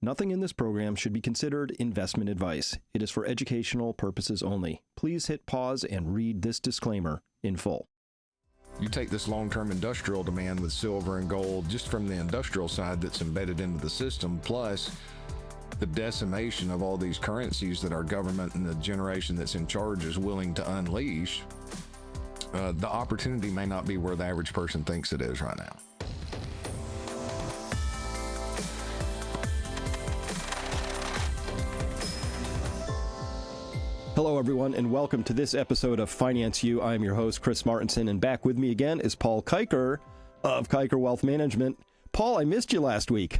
Nothing in this program should be considered investment advice. It is for educational purposes only. Please hit pause and read this disclaimer in full. You take this long-term industrial demand with silver and gold just from the industrial side that's embedded into the system, plus the decimation of all these currencies that our government and the generation that's in charge is willing to unleash, the opportunity may not be where the average person thinks it is right now. Hello, everyone, and welcome to this episode of Finance U. I am your host, Chris Martinson, and back with me again is Paul Kiker of Kiker Wealth Management. Paul, I missed you last week.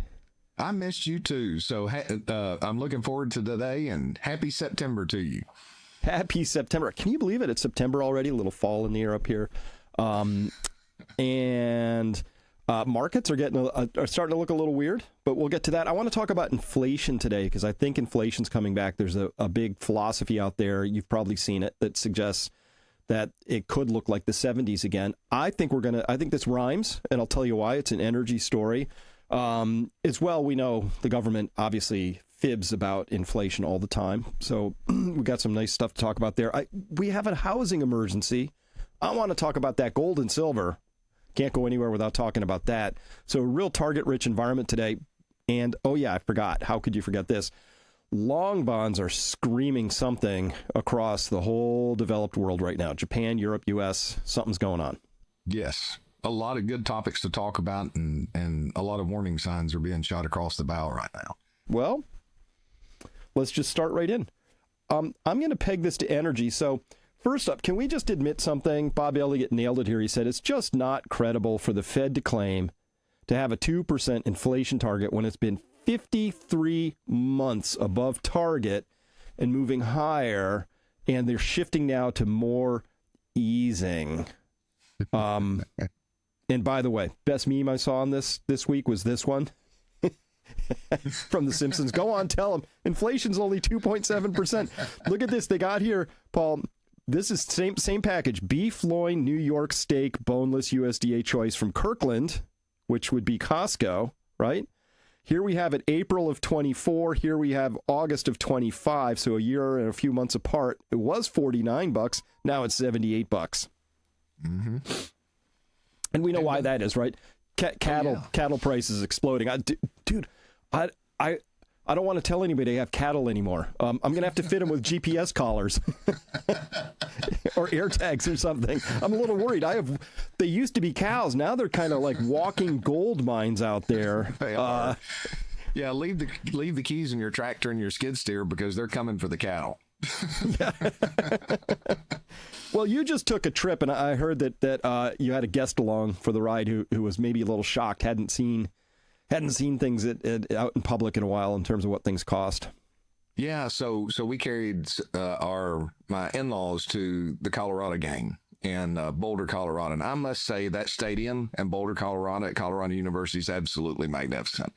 I missed you too, so I'm looking forward to today, and happy September to you. Happy September. Can you believe it? It's September already, a little fall in the air up here. Markets are starting to look a little weird, but we'll get to that. I want to talk about inflation today because I think inflation's coming back. There's a big philosophy out there, you've probably seen it, that suggests that it could look like the 70s again. I think this rhymes, and I'll tell you why. It's an energy story. As well, we know the government obviously fibs about inflation all the time. So we got some nice stuff to talk about there. We have a housing emergency. I want to talk about that. Gold and silver. Can't go anywhere without talking about that. So a real target-rich environment today. And, oh yeah, I forgot. How could you forget this? Long bonds are screaming something across the whole developed world right now. Japan, Europe, U.S., something's going on. Yes. A lot of good topics to talk about, and a lot of warning signs are being shot across the bow right now. Well, let's just start right in. I'm going to peg this to energy. So first up, can we just admit something? Bob Elliott nailed it here. He said it's just not credible for the Fed to claim to have a 2% inflation target when it's been 53 months above target and moving higher, and they're shifting now to more easing. And by the way, best meme I saw on this week was this one from The Simpsons. Go on, tell them inflation's only 2.7%. Look at this. They got here, Paul. This is same package. Beef loin, New York steak, boneless USDA choice from Kirkland, which would be Costco, right? Here we have it April of 24. Here we have August of 25. So a year and a few months apart. It was $49. Now it's $78. Mm-hmm. And we know why that is, right? Cattle prices exploding. Dude, I don't want to tell anybody I have cattle anymore. I'm going to have to fit them with GPS collars or air tags or something. I'm a little worried. They used to be cows. Now they're kind of like walking gold mines out there. They are. Yeah, leave the keys in your tractor and your skid steer because they're coming for the cattle. Well, you just took a trip, and I heard that you had a guest along for the ride who was maybe a little shocked, hadn't seen things out in public in a while in terms of what things cost. Yeah, so we carried my in-laws to the Colorado game in Boulder, Colorado, and I must say that stadium in Boulder, Colorado, at Colorado University is absolutely magnificent.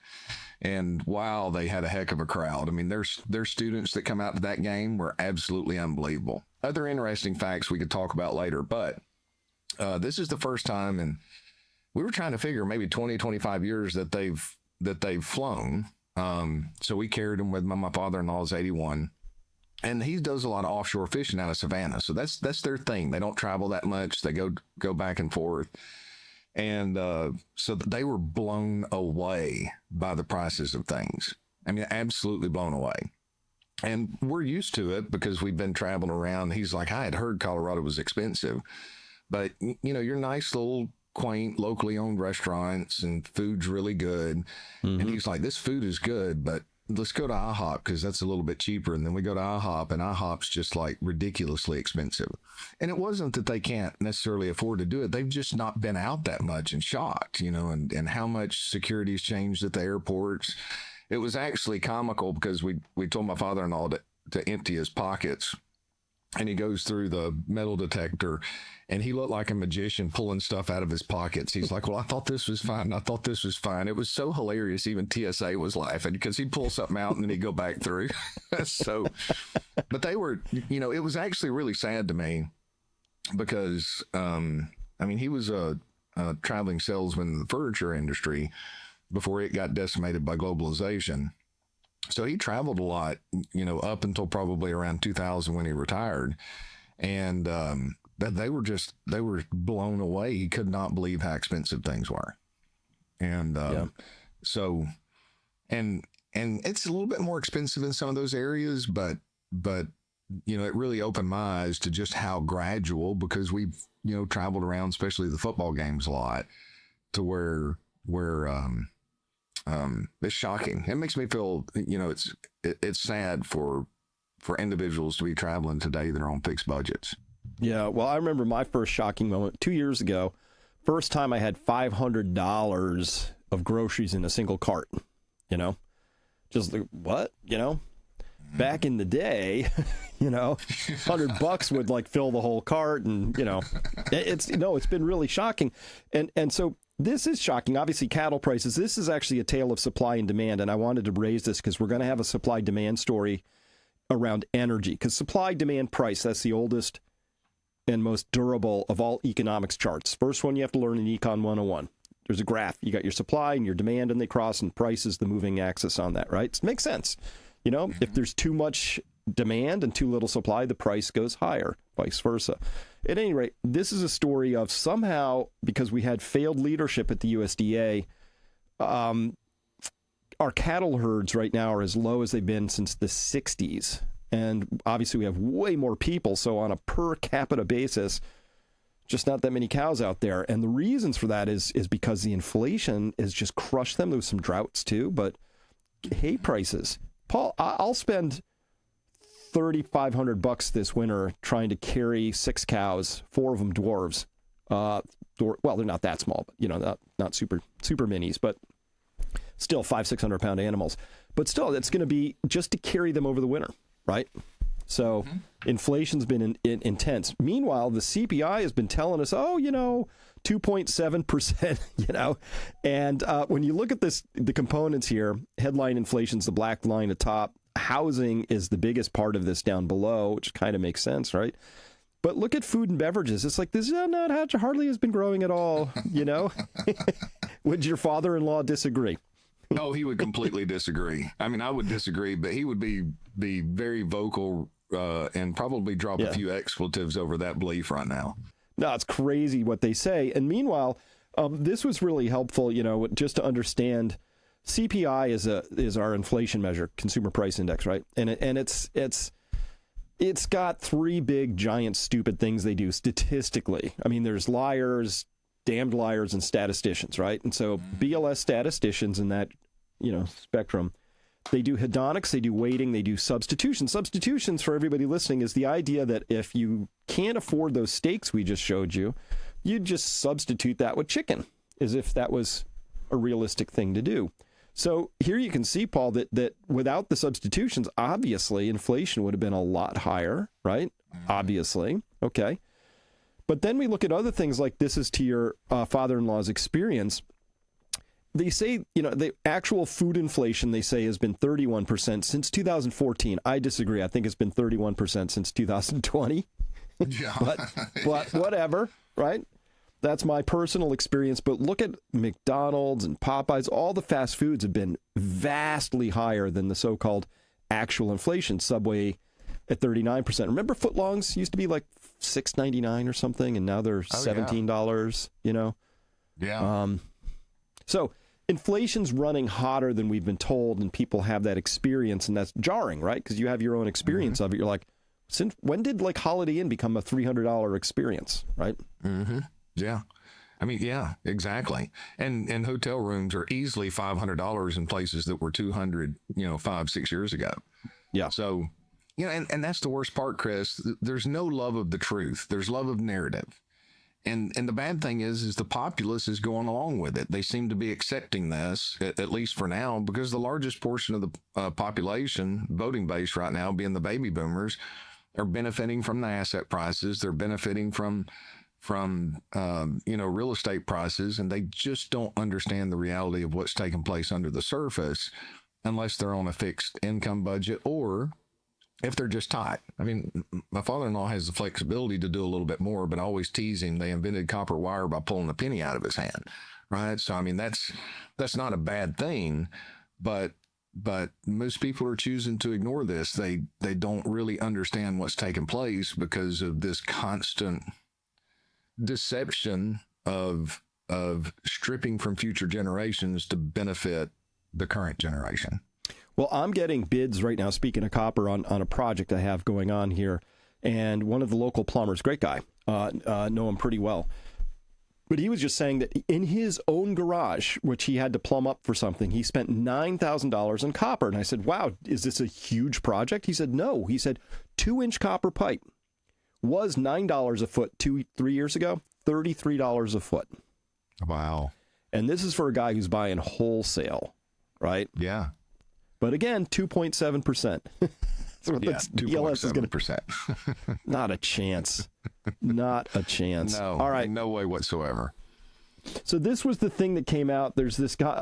And wow, they had a heck of a crowd. I mean, their students that come out to that game were absolutely unbelievable. Other interesting facts we could talk about later, but this is the first time, and we were trying to figure maybe 20, 25 years that they've flown. So we carried them with my father-in-law's 81, and he does a lot of offshore fishing out of Savannah. So that's their thing. They don't travel that much. They go back and forth. And so they were blown away by the prices of things. I mean, absolutely blown away. And we're used to it because we've been traveling around. He's like, I had heard Colorado was expensive, but your nice little quaint locally owned restaurants and food's really good. Mm-hmm. And he's like, this food is good, but let's go to IHOP because that's a little bit cheaper. And then we go to IHOP, and IHOP's just like ridiculously expensive. And it wasn't that they can't necessarily afford to do it. They've just not been out that much and shocked, and how much security's changed at the airports. It was actually comical because we told my father-in-law to empty his pockets, and he goes through the metal detector, and he looked like a magician pulling stuff out of his pockets. He's like, well, I thought this was fine. I thought this was fine. It was so hilarious. Even TSA was laughing because he'd pull something out and then he'd go back through. But they were, it was actually really sad to me because, he was a traveling salesman in the furniture industry before it got decimated by globalization. So he traveled a lot, up until probably around 2000 when he retired. And they were blown away. He could not believe how expensive things were. And Yeah. so, and it's a little bit more expensive in some of those areas, but it really opened my eyes to just how gradual, because we've traveled around, especially the football games a lot, to where it's shocking. It makes me feel it's sad for individuals to be traveling today that are on fixed budgets. Yeah. Well, I remember my first shocking moment 2 years ago. First time I had $500 of groceries in a single cart, just like, what, back in the day, $100 would like fill the whole cart. And, it's been really shocking. And so this is shocking. Obviously, cattle prices, this is actually a tale of supply and demand. And I wanted to raise this because we're going to have a supply demand story around energy, because supply, demand, price, that's the oldest and most durable of all economics charts. First one you have to learn in Econ 101. There's a graph. You got your supply and your demand, and they cross, and price is the moving axis on that, right? It makes sense. If there's too much demand and too little supply, the price goes higher, vice versa. At any rate, this is a story of somehow, because we had failed leadership at the USDA, our cattle herds right now are as low as they've been since the 60s. And obviously we have way more people. So on a per capita basis, just not that many cows out there. And the reasons for that is because the inflation has just crushed them. There was some droughts too, but hay prices. Paul, I'll spend $3,500 this winter trying to carry 6 cows, 4 of them dwarves. Well, they're not that small, but not super minis, but still 500-600 pound animals. But still, it's going to be just to carry them over the winter, right? So inflation's been intense. Meanwhile, the CPI has been telling us, 2.7%, and when you look at the components here, headline inflation's the black line at top. Housing is the biggest part of this down below, which kind of makes sense, right? But look at food and beverages. It's like, this hardly has been growing at all, Would your father-in-law disagree? No, he would completely disagree. I mean, I would disagree, but he would be very vocal and probably drop a few expletives over that belief right now. No, it's crazy what they say. And meanwhile, this was really helpful, just to understand. CPI is our inflation measure, consumer price index, right? And it's got 3 big, giant, stupid things they do statistically. I mean, there's liars, damned liars, and statisticians, right? And so BLS statisticians in that, spectrum, they do hedonics, they do weighting, they do substitution. Substitutions, for everybody listening, is the idea that if you can't afford those steaks we just showed you, you'd just substitute that with chicken, as if that was a realistic thing to do. So here you can see, Paul, that without the substitutions, obviously inflation would have been a lot higher, right? Obviously. Okay. But then we look at other things like, this is to your father-in-law's experience. They say, the actual food inflation, they say, has been 31% since 2014. I disagree. I think it's been 31% since 2020. Yeah. but whatever, right? That's my personal experience. But look at McDonald's and Popeyes. All the fast foods have been vastly higher than the so-called actual inflation. Subway at 39%. Remember footlongs used to be like $6.99 or something, and now they're $17, Yeah. So inflation's running hotter than we've been told, and people have that experience, and that's jarring, right? Because you have your own experience of it. You're like, when did like Holiday Inn become a $300 experience, right? Mm-hmm. Yeah. I mean, yeah, exactly. And hotel rooms are easily $500 in places that were $200, 5-6 years ago. Yeah. So, and that's the worst part, Chris. There's no love of the truth. There's love of narrative. And the bad thing is the populace is going along with it. They seem to be accepting this, at least for now, because the largest portion of the population, voting base right now, being the baby boomers, are benefiting from the asset prices. They're benefiting from real estate prices, and they just don't understand the reality of what's taking place under the surface unless they're on a fixed income budget, or if they're just tight. I mean, my father-in-law has the flexibility to do a little bit more, but I always tease him. They invented copper wire by pulling a penny out of his hand, right? So, I mean, that's not a bad thing, but but most people are choosing to ignore this. They don't really understand what's taking place because of this constant deception of stripping from future generations to benefit the current generation. Well, I'm getting bids right now, speaking of copper, on a project I have going on here. And one of the local plumbers, great guy, know him pretty well. But he was just saying that in his own garage, which he had to plumb up for something, he spent $9,000 in copper. And I said, wow, is this a huge project? He said, no. He said, 2-inch copper pipe was $9 a foot 3 years ago, $33 a foot. Wow. And this is for a guy who's buying wholesale, right? Yeah. But again, 2.7%. That's what the DLS is going to. Not a chance. Not a chance. No. All right. No way whatsoever. So this was the thing that came out. There's this guy,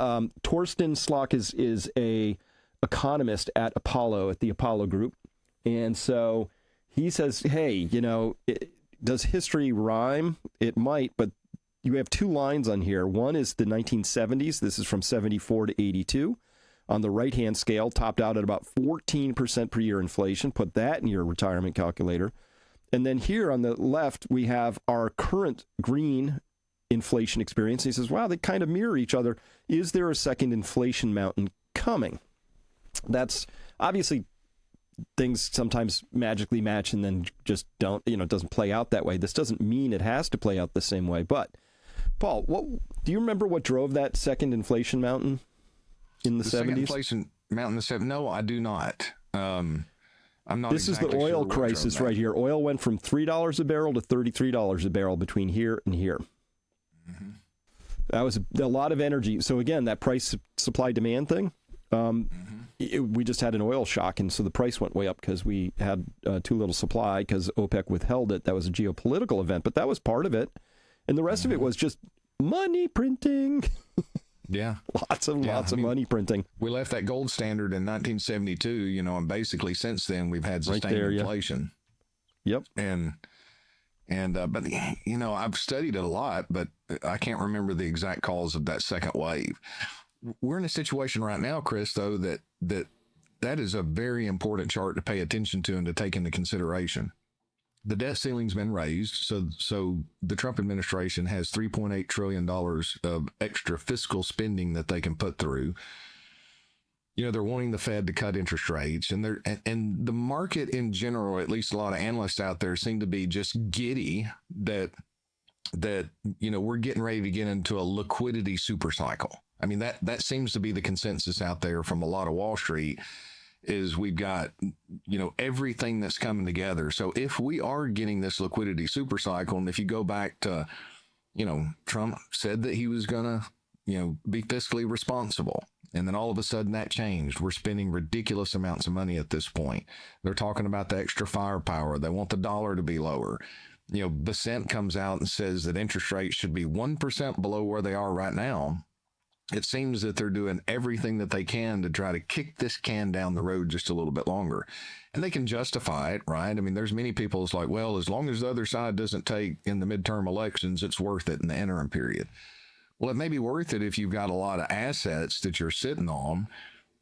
Torsten Slok is a economist at the Apollo Group. And so he says, hey, does history rhyme? It might, but you have two lines on here. One is the 1970s. This is from 74 to 82. On the right-hand scale, topped out at about 14% per year inflation. Put that in your retirement calculator. And then here on the left, we have our current green inflation experience. He says, wow, they kind of mirror each other. Is there a second inflation mountain coming? That's obviously things sometimes magically match and then just don't, it doesn't play out that way. This doesn't mean it has to play out the same way. But, Paul, do you remember what drove that second inflation mountain in the 70s? Inflation mountain in the 70s? No, I do not. I'm not. This is the oil crisis right here. Oil went from $3 a barrel to $33 a barrel between here and here. Mm-hmm. That was a lot of energy. So again, that price supply demand thing, we just had an oil shock, and so the price went way up because we had too little supply because OPEC withheld it. That was a geopolitical event, but that was part of it. And the rest of it was just money printing. Yeah. Lots of money printing. We left that gold standard in 1972, and basically since then we've had sustained inflation. Yep. But I've studied it a lot, but I can't remember the exact cause of that second wave. We're in a situation right now, Chris, though, that is a very important chart to pay attention to and to take into consideration. The debt ceiling's been raised, so the Trump administration has $3.8 trillion of extra fiscal spending that they can put through. They're wanting the Fed to cut interest rates, and the market in general, at least a lot of analysts out there, seem to be just giddy that we're getting ready to get into a liquidity super cycle. I mean, that seems to be the consensus out there from a lot of Wall Street. Is we've got, everything that's coming together. So if we are getting this liquidity super cycle, and if you go back to, Trump said that he was going to, be fiscally responsible. And then all of a sudden that changed. We're spending ridiculous amounts of money at this point. They're talking about the extra firepower. They want the dollar to be lower. Bessent comes out and says that interest rates should be 1% below where they are right now. It seems that they're doing everything that they can to try to kick this can down the road just a little bit longer. And they can justify it, right? I mean, there's many people who's like, well, as long as the other side doesn't take in the midterm elections, it's worth it in the interim period. Well, it may be worth it if you've got a lot of assets that you're sitting on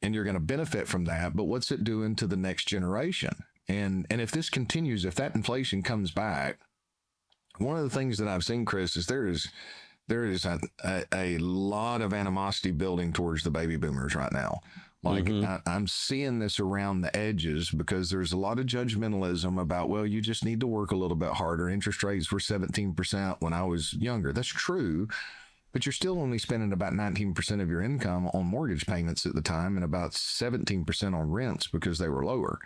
and you're going to benefit from that. But what's it doing to the next generation? And if this continues, if that inflation comes back, one of the things that I've seen, Chris, is there is a lot of animosity building towards the baby boomers right now. Like I'm seeing this around the edges because there's a lot of judgmentalism about, well, you just need to work a little bit harder. Interest rates were 17% when I was younger. That's true, but you're still only spending about 19% of your income on mortgage payments at the time and about 17% on rents because they were lower.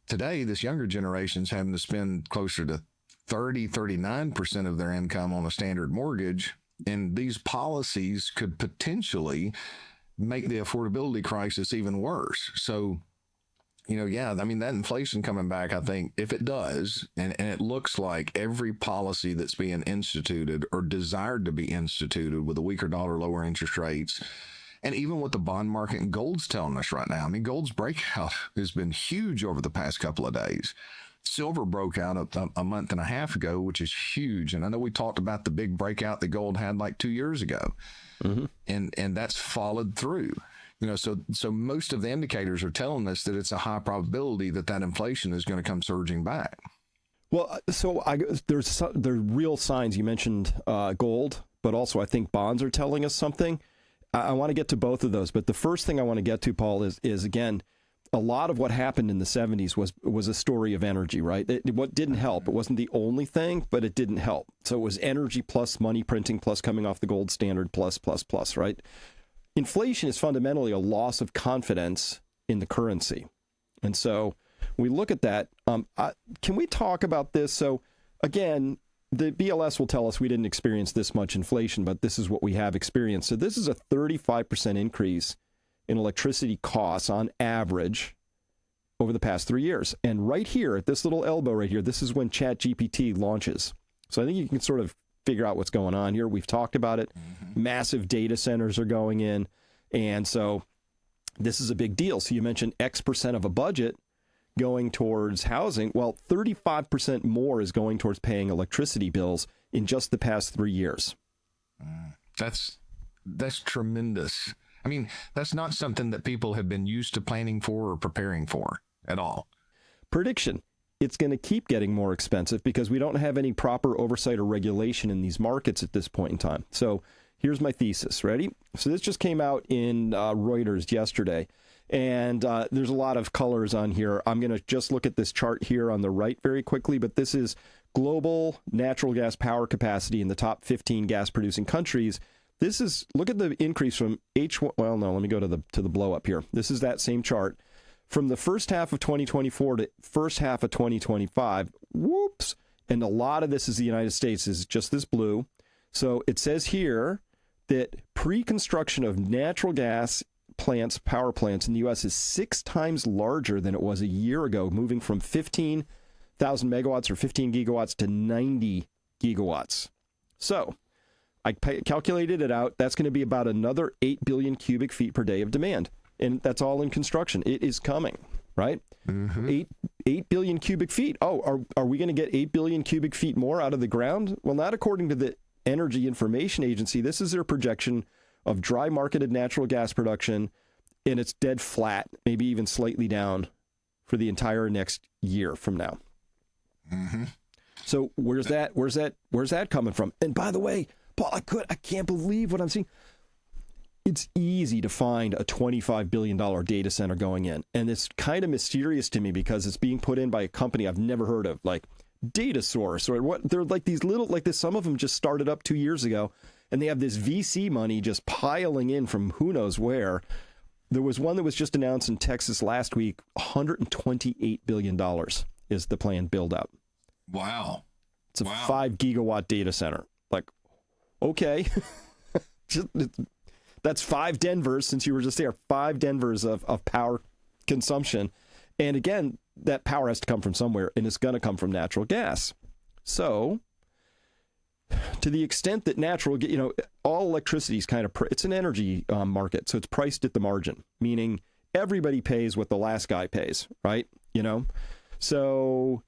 Today, this younger generation's having to spend closer to 39% of their income on a standard mortgage. And these policies could potentially make the affordability crisis even worse. So, I mean, that inflation coming back, I think if it does, and it looks like every policy that's being instituted or desired to be instituted with a weaker dollar, lower interest rates, and even what the bond market and gold's telling us right now. I mean, gold's breakout has been huge over the past couple of days. Silver broke out a month and a half ago, which is huge. And I know we talked about the big breakout that gold had like 2 years ago. And that's followed through. So most of the indicators are telling us that it's a high probability that inflation is going to come surging back. Well, there's real signs. You mentioned gold, but also I think bonds are telling us something. I want to get to both of those, but the first thing I want to get to, Paul, is again, a lot of what happened in the 70s was a story of energy, right? What didn't help, it wasn't the only thing, but it didn't help. So it was energy plus money printing plus coming off the gold standard plus, right? Inflation is fundamentally a loss of confidence in the currency. And so we look at that. Can we talk about this? So again, the BLS will tell us we didn't experience this much inflation, but this is what we have experienced. So this is a 35% increase in electricity costs on average over the past 3 years. And right here at this little elbow right here, this is when ChatGPT launches. So I think you can sort of figure out what's going on here. We've talked about it. Massive data centers are going in. And so this is a big deal. So you mentioned X% of a budget going towards housing. Well, 35% more is going towards paying electricity bills in just the past 3 years. That's tremendous. I mean, that's not something that people have been used to planning for or preparing for at all. Prediction. It's going to keep getting more expensive because we don't have any proper oversight or regulation in these markets at this point in time. So here's my thesis. Ready? So this just came out in Reuters yesterday. And there's a lot of colors on here. I'm going to just look at this chart here on the right very quickly, but this is global natural gas power capacity in the top 15 gas producing countries. This is, look at the increase from H1. Well, no, let me go to the blow up here. This is that same chart from the first half of 2024 to first half of 2025. Whoops. And a lot of this is the United States, is just this blue. So it says here that pre-construction of natural gas plants, power plants in the U.S. is 6 times larger than it was a year ago, moving from 15,000 megawatts or 15 gigawatts to 90 gigawatts. So I calculated it out. That's going to be about another 8 billion cubic feet per day of demand. And that's all in construction. It is coming, right? Mm-hmm. 8 billion cubic feet. Oh, are we going to get 8 billion cubic feet more out of the ground? Well, not according to the Energy Information Agency. This is their projection of dry marketed natural gas production, and it's dead flat, maybe even slightly down for the entire next year from now. Mm-hmm. So where's that coming from? And by the way, Paul, I can't believe what I'm seeing. It's easy to find a $25 billion data center going in. And it's kind of mysterious to me because it's being put in by a company I've never heard of, like Data Source or what. They're like these little, like this, some of them just started up 2 years ago, and they have this VC money just piling in from who knows where. There was one that was just announced in Texas last week, $128 billion is the planned build out. Wow. It's a 5 gigawatt data center. Like, okay. That's 5 Denvers, since you were just there, 5 Denvers of power consumption. And again, that power has to come from somewhere, and it's going to come from natural gas. So to the extent that all electricity is kind of, it's an energy market. So it's priced at the margin, meaning everybody pays what the last guy pays, right? So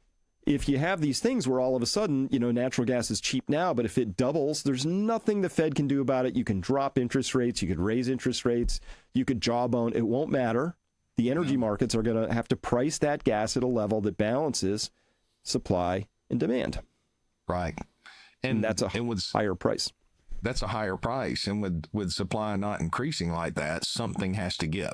if you have these things where all of a sudden, natural gas is cheap now, but if it doubles, there's nothing the Fed can do about it. You can drop interest rates. You could raise interest rates. You could jawbone. It won't matter. The energy markets are going to have to price that gas at a level that balances supply and demand. Right. And that's a higher price. That's a higher price. And with supply not increasing like that, something has to give.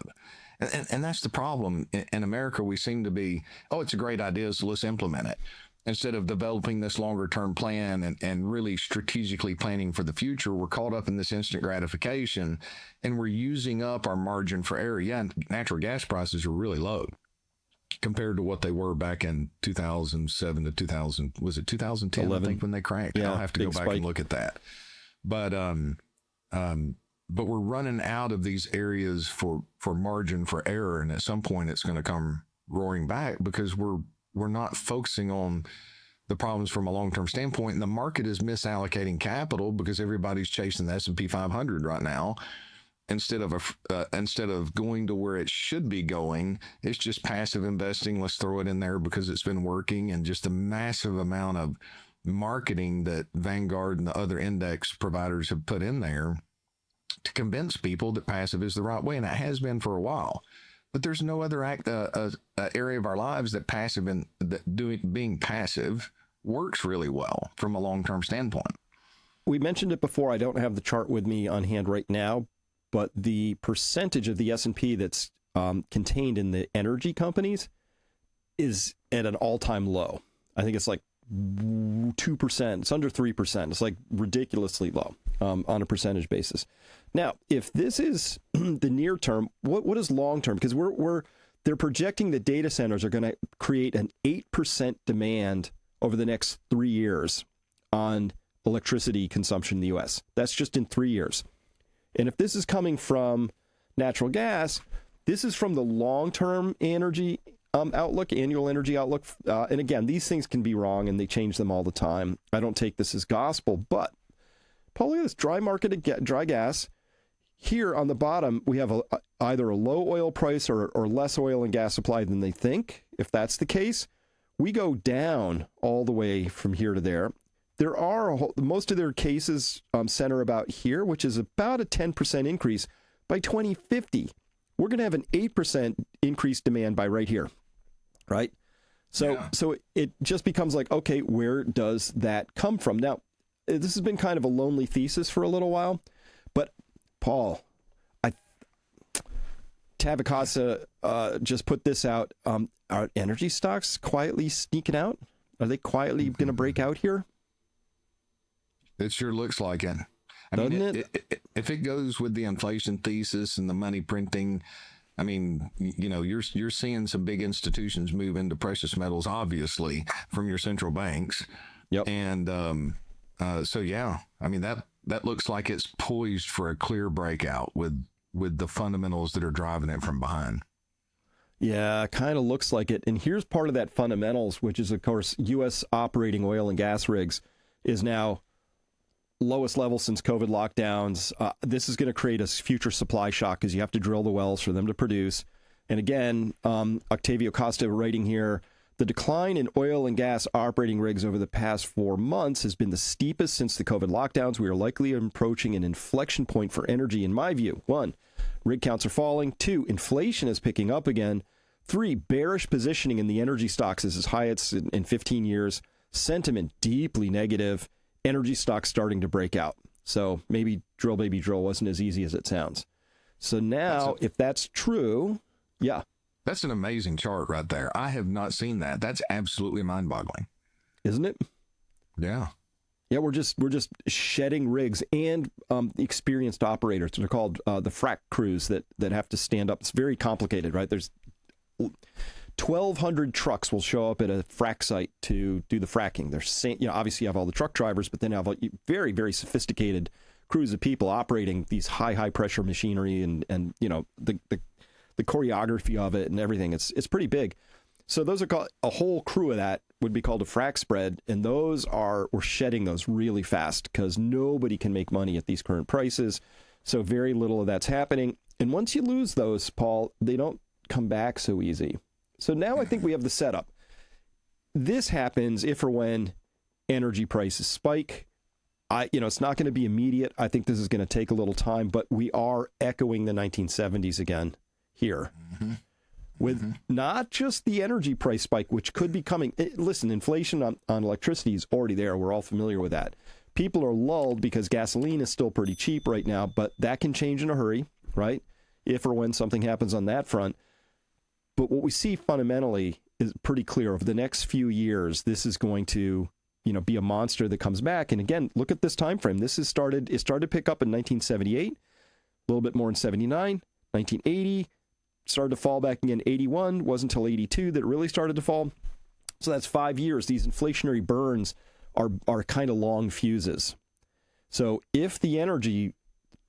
And that's the problem. In America, we seem to be, it's a great idea, so let's implement it. Instead of developing this longer term plan and really strategically planning for the future, we're caught up in this instant gratification and we're using up our margin for error. Yeah, natural gas prices are really low compared to what they were back in 2007 to 2000. Was it 2010? 11. I think when they cracked. Yeah, I'll have to go back and look at that. But we're running out of these areas for margin for error. And at some point it's going to come roaring back because we're not focusing on the problems from a long-term standpoint. And the market is misallocating capital because everybody's chasing the S&P 500 right now. Instead of going to where it should be going, it's just passive investing. Let's throw it in there because it's been working, and just a massive amount of marketing that Vanguard and the other index providers have put in there to convince people that passive is the right way, and it has been for a while. But there's no other area of our lives that being passive works really well from a long-term standpoint. We mentioned it before. I don't have the chart with me on hand right now, but the percentage of the S&P that's contained in the energy companies is at an all-time low. I think it's like 2%. It's under 3%. It's like ridiculously low on a percentage basis. Now, if this is the near term, what is long term? Because they're projecting that data centers are going to create an 8% demand over the next 3 years on electricity consumption in the U.S. That's just in 3 years. And if this is coming from natural gas, this is from the long-term energy outlook, annual energy outlook. And again, these things can be wrong and they change them all the time. I don't take this as gospel, but Paul, look at this dry market of dry gas. Here on the bottom, we have either a low oil price or less oil and gas supply than they think. If that's the case, we go down all the way from here to there. There are most of their cases center about here, which is about a 10% increase by 2050. We're going to have an 8% increased demand by right here, right? So it just becomes like, okay, where does that come from? Now, this has been kind of a lonely thesis for a little while, but Paul, Tavakasa just put this out. Are energy stocks quietly sneaking out? Are they quietly going to break out here? It sure looks like it. Doesn't it? If it goes with the inflation thesis and the money printing, I mean, you're seeing some big institutions move into precious metals, obviously, from your central banks. Yep. And so, yeah, I mean, that looks like it's poised for a clear breakout with the fundamentals that are driving it from behind. Yeah, kind of looks like it. And here's part of that fundamentals, which is, of course, U.S. operating oil and gas rigs is now lowest level since COVID lockdowns. This is going to create a future supply shock because you have to drill the wells for them to produce. And again, Octavio Costa writing here, the decline in oil and gas operating rigs over the past 4 months has been the steepest since the COVID lockdowns. We are likely approaching an inflection point for energy, in my view. 1, rig counts are falling. 2, inflation is picking up again. 3, bearish positioning in the energy stocks is as high as in 15 years. Sentiment deeply negative. Energy stocks starting to break out. So maybe drill, baby, drill wasn't as easy as it sounds. So now, if that's true, yeah. That's an amazing chart right there. I have not seen that. That's absolutely mind-boggling. Isn't it? Yeah. Yeah, we're just shedding rigs and experienced operators. They're called the frac crews that have to stand up. It's very complicated, right? There's 1,200 trucks will show up at a frac site to do the fracking. There's, obviously you have all the truck drivers, but then you have very, very sophisticated crews of people operating these high pressure machinery and the choreography of it and everything. It's pretty big. So those are called, a whole crew of that would be called a frac spread. And we're shedding those really fast because nobody can make money at these current prices. So very little of that's happening. And once you lose those, Paul, they don't come back so easy. So now I think we have the setup. This happens if or when energy prices spike. It's not going to be immediate. I think this is going to take a little time, but we are echoing the 1970s again here. Mm-hmm. With not just the energy price spike, which could be coming. Listen, inflation on electricity is already there. We're all familiar with that. People are lulled because gasoline is still pretty cheap right now, but that can change in a hurry, right? If or when something happens on that front. But what we see fundamentally is pretty clear. Over the next few years, this is going to, be a monster that comes back. And again, look at this time frame. It started to pick up in 1978, a little bit more in 79, 1980. Started to fall back again. 81 wasn't until 82 that it really started to fall. So that's 5 years. These inflationary burns are kind of long fuses. So if the energy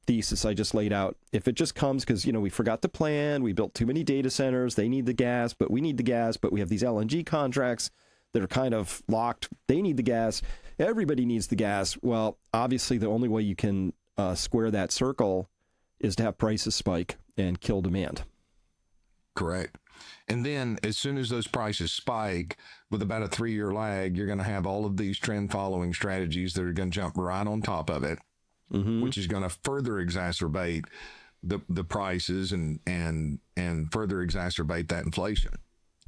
thesis I just laid out, if it just comes because, we forgot to plan, we built too many data centers, they need the gas, but we need the gas, but we have these LNG contracts that are kind of locked. They need the gas. Everybody needs the gas. Well, obviously the only way you can square that circle is to have prices spike and kill demand. Correct. And then as soon as those prices spike, with about a 3-year lag, you're going to have all of these trend following strategies that are going to jump right on top of it. which is going to further exacerbate the prices and further exacerbate that inflation.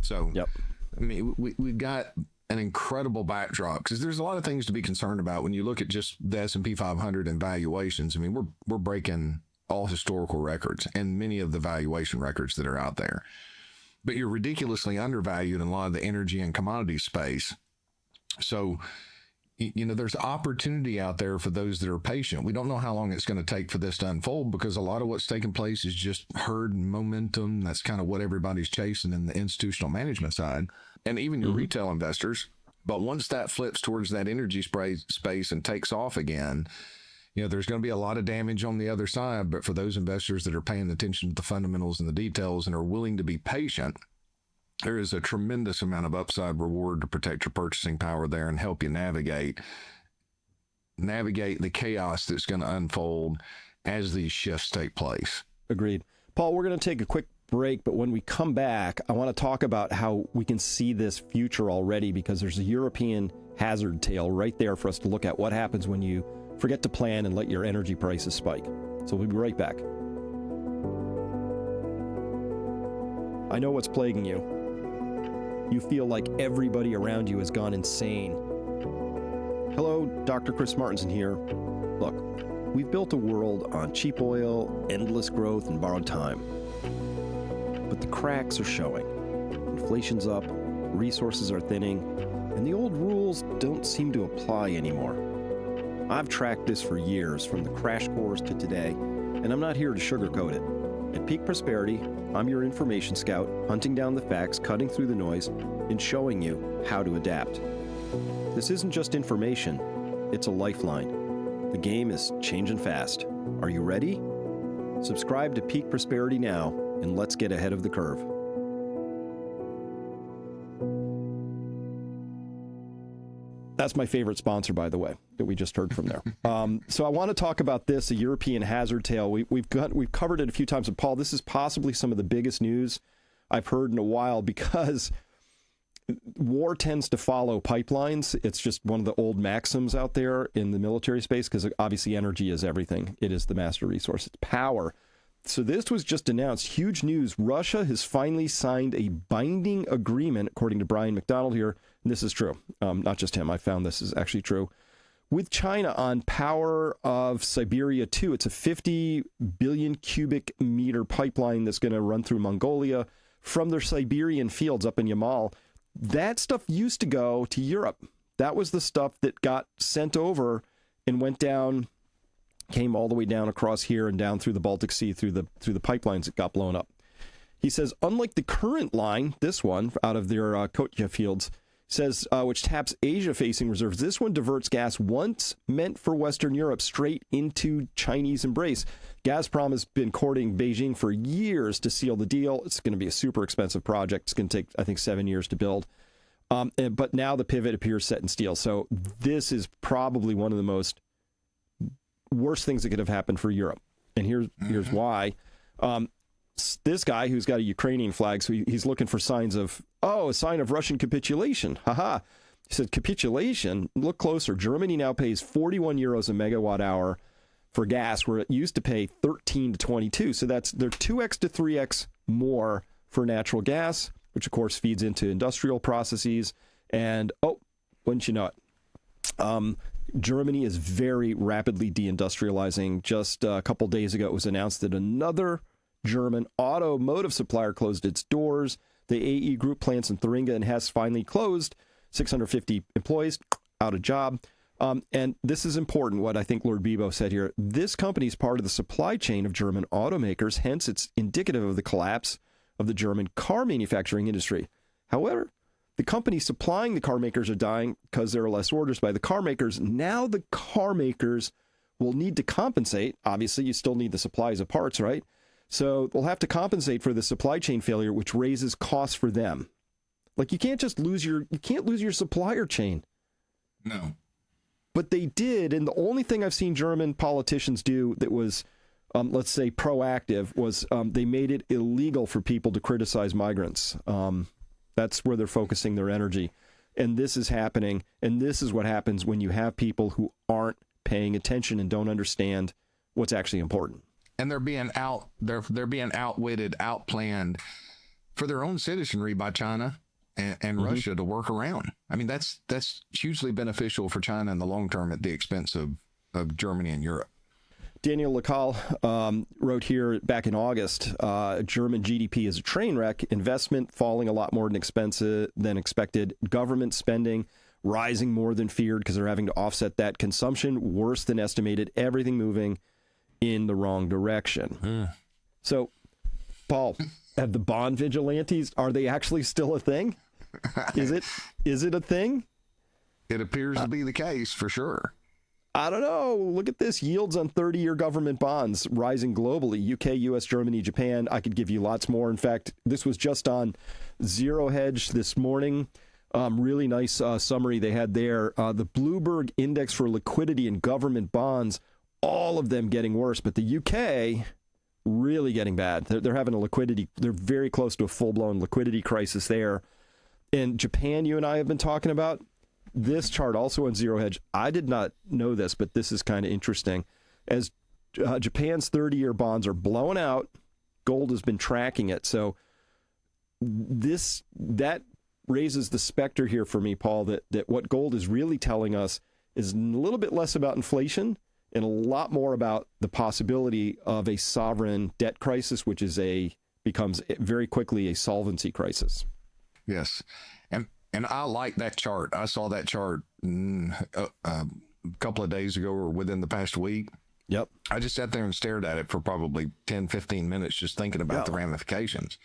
So, Yep. I mean, we've got an incredible backdrop because there's a lot of things to be concerned about when you look at just the S&P 500 and valuations. I mean, we're breaking all historical records and many of the valuation records that are out there. But you're ridiculously undervalued in a lot of the energy and commodity space. So, there's opportunity out there for those that are patient. We don't know how long it's going to take for this to unfold because a lot of what's taking place is just herd momentum. That's kind of what everybody's chasing in the institutional management side and even your retail investors. But once that flips towards that energy space and takes off again, there's going to be a lot of damage on the other side. But for those investors that are paying attention to the fundamentals and the details and are willing to be patient, there is a tremendous amount of upside reward to protect your purchasing power there and help you navigate the chaos that's going to unfold as these shifts take place. Agreed. Paul, we're going to take a quick break, but when we come back, I want to talk about how we can see this future already because there's a European hazard tale right there for us to look at what happens when you forget to plan and let your energy prices spike. So we'll be right back. I know what's plaguing you. You feel like everybody around you has gone insane. Hello, Dr. Chris Martinson here. Look, we've built a world on cheap oil, endless growth, and borrowed time. But the cracks are showing. Inflation's up, resources are thinning, and the old rules don't seem to apply anymore. I've tracked this for years, from the crash course to today, and I'm not here to sugarcoat it. At Peak Prosperity, I'm your information scout, hunting down the facts, cutting through the noise, and showing you how to adapt. This isn't just information, it's a lifeline. The game is changing fast. Are you ready? Subscribe to Peak Prosperity now, and let's get ahead of the curve. That's my favorite sponsor, by the way, that we just heard from there. So I want to talk about this, a European hazard tale. We've covered it a few times with Paul. This is possibly some of the biggest news I've heard in a while because war tends to follow pipelines. It's just one of the old maxims out there in the military space because obviously energy is everything. It is the master resource. It's power. So this was just announced. Huge news. Russia has finally signed a binding agreement, according to Brian McDonald here. And this is true. Not just him. I found this is actually true. With China on power of Siberia 2. It's a 50 billion cubic meter pipeline that's going to run through Mongolia from their Siberian fields up in Yamal. That stuff used to go to Europe. That was the stuff that got sent over and went down, came all the way down across here and down through the Baltic Sea, through the pipelines that got blown up. He says, unlike the current line, this one out of their Kotya fields, says which taps Asia-facing reserves. This one diverts gas once meant for Western Europe straight into Chinese embrace. Gazprom has been courting Beijing for years to seal the deal. It's going to be a super expensive project. It's going to take, I think, 7 years to build. But now the pivot appears set in steel. So this is probably one of the most worst things that could have happened for Europe. And here's why. This guy who's got a Ukrainian flag, so he's looking for signs of, a sign of Russian capitulation. Haha. He said, capitulation? Look closer. Germany now pays 41 euros a megawatt hour for gas, where it used to pay 13 to 22. So they're 2x to 3x more for natural gas, which of course feeds into industrial processes. And, wouldn't you know it? Germany is very rapidly deindustrializing. Just a couple days ago, it was announced that another German automotive supplier closed its doors. The AE Group plants in Thuringia and Hesse finally closed. 650 employees out of job. And this is important, what I think Lord Bebo said here. This company is part of the supply chain of German automakers. Hence, it's indicative of the collapse of the German car manufacturing industry. However, the companies supplying the car makers are dying because there are less orders by the car makers. Now the car makers will need to compensate. Obviously, you still need the supplies of parts, right? So they'll have to compensate for the supply chain failure, which raises costs for them. Like you can't lose your supplier chain. No. But they did, and the only thing I've seen German politicians do that was, let's say, proactive was they made it illegal for people to criticize migrants. That's where they're focusing their energy. And this is happening, and this is what happens when you have people who aren't paying attention and don't understand what's actually important. And they're being outwitted, outplanned for their own citizenry by China and Russia to work around. I mean, that's hugely beneficial for China in the long term at the expense of Germany and Europe. Daniel Lacal wrote here back in August, German GDP is a train wreck, investment falling a lot more than expected, government spending rising more than feared because they're having to offset that, consumption worse than estimated, everything moving in the wrong direction. So, Paul, have the bond vigilantes, are they actually still a thing? Is it a thing? It appears to be the case for sure. I don't know. Look at this. Yields on 30-year government bonds rising globally. UK, US, Germany, Japan. I could give you lots more. In fact, this was just on Zero Hedge this morning. Really nice summary they had there. The Bloomberg Index for Liquidity in Government Bonds, all of them getting worse. But the UK, really getting bad. They're having a liquidity. They're very close to a full-blown liquidity crisis there. And Japan, you and I have been talking about. This chart also on Zero Hedge, I did not know this, but this is kind of interesting. As Japan's 30-year bonds are blowing out, gold has been tracking it. So that raises the specter here for me, Paul, that what gold is really telling us is a little bit less about inflation and a lot more about the possibility of a sovereign debt crisis, which becomes very quickly a solvency crisis. Yes. And I like that chart. I saw that chart a couple of days ago or within the past week. Yep. I just sat there and stared at it for probably 10, 15 minutes just thinking about the ramifications.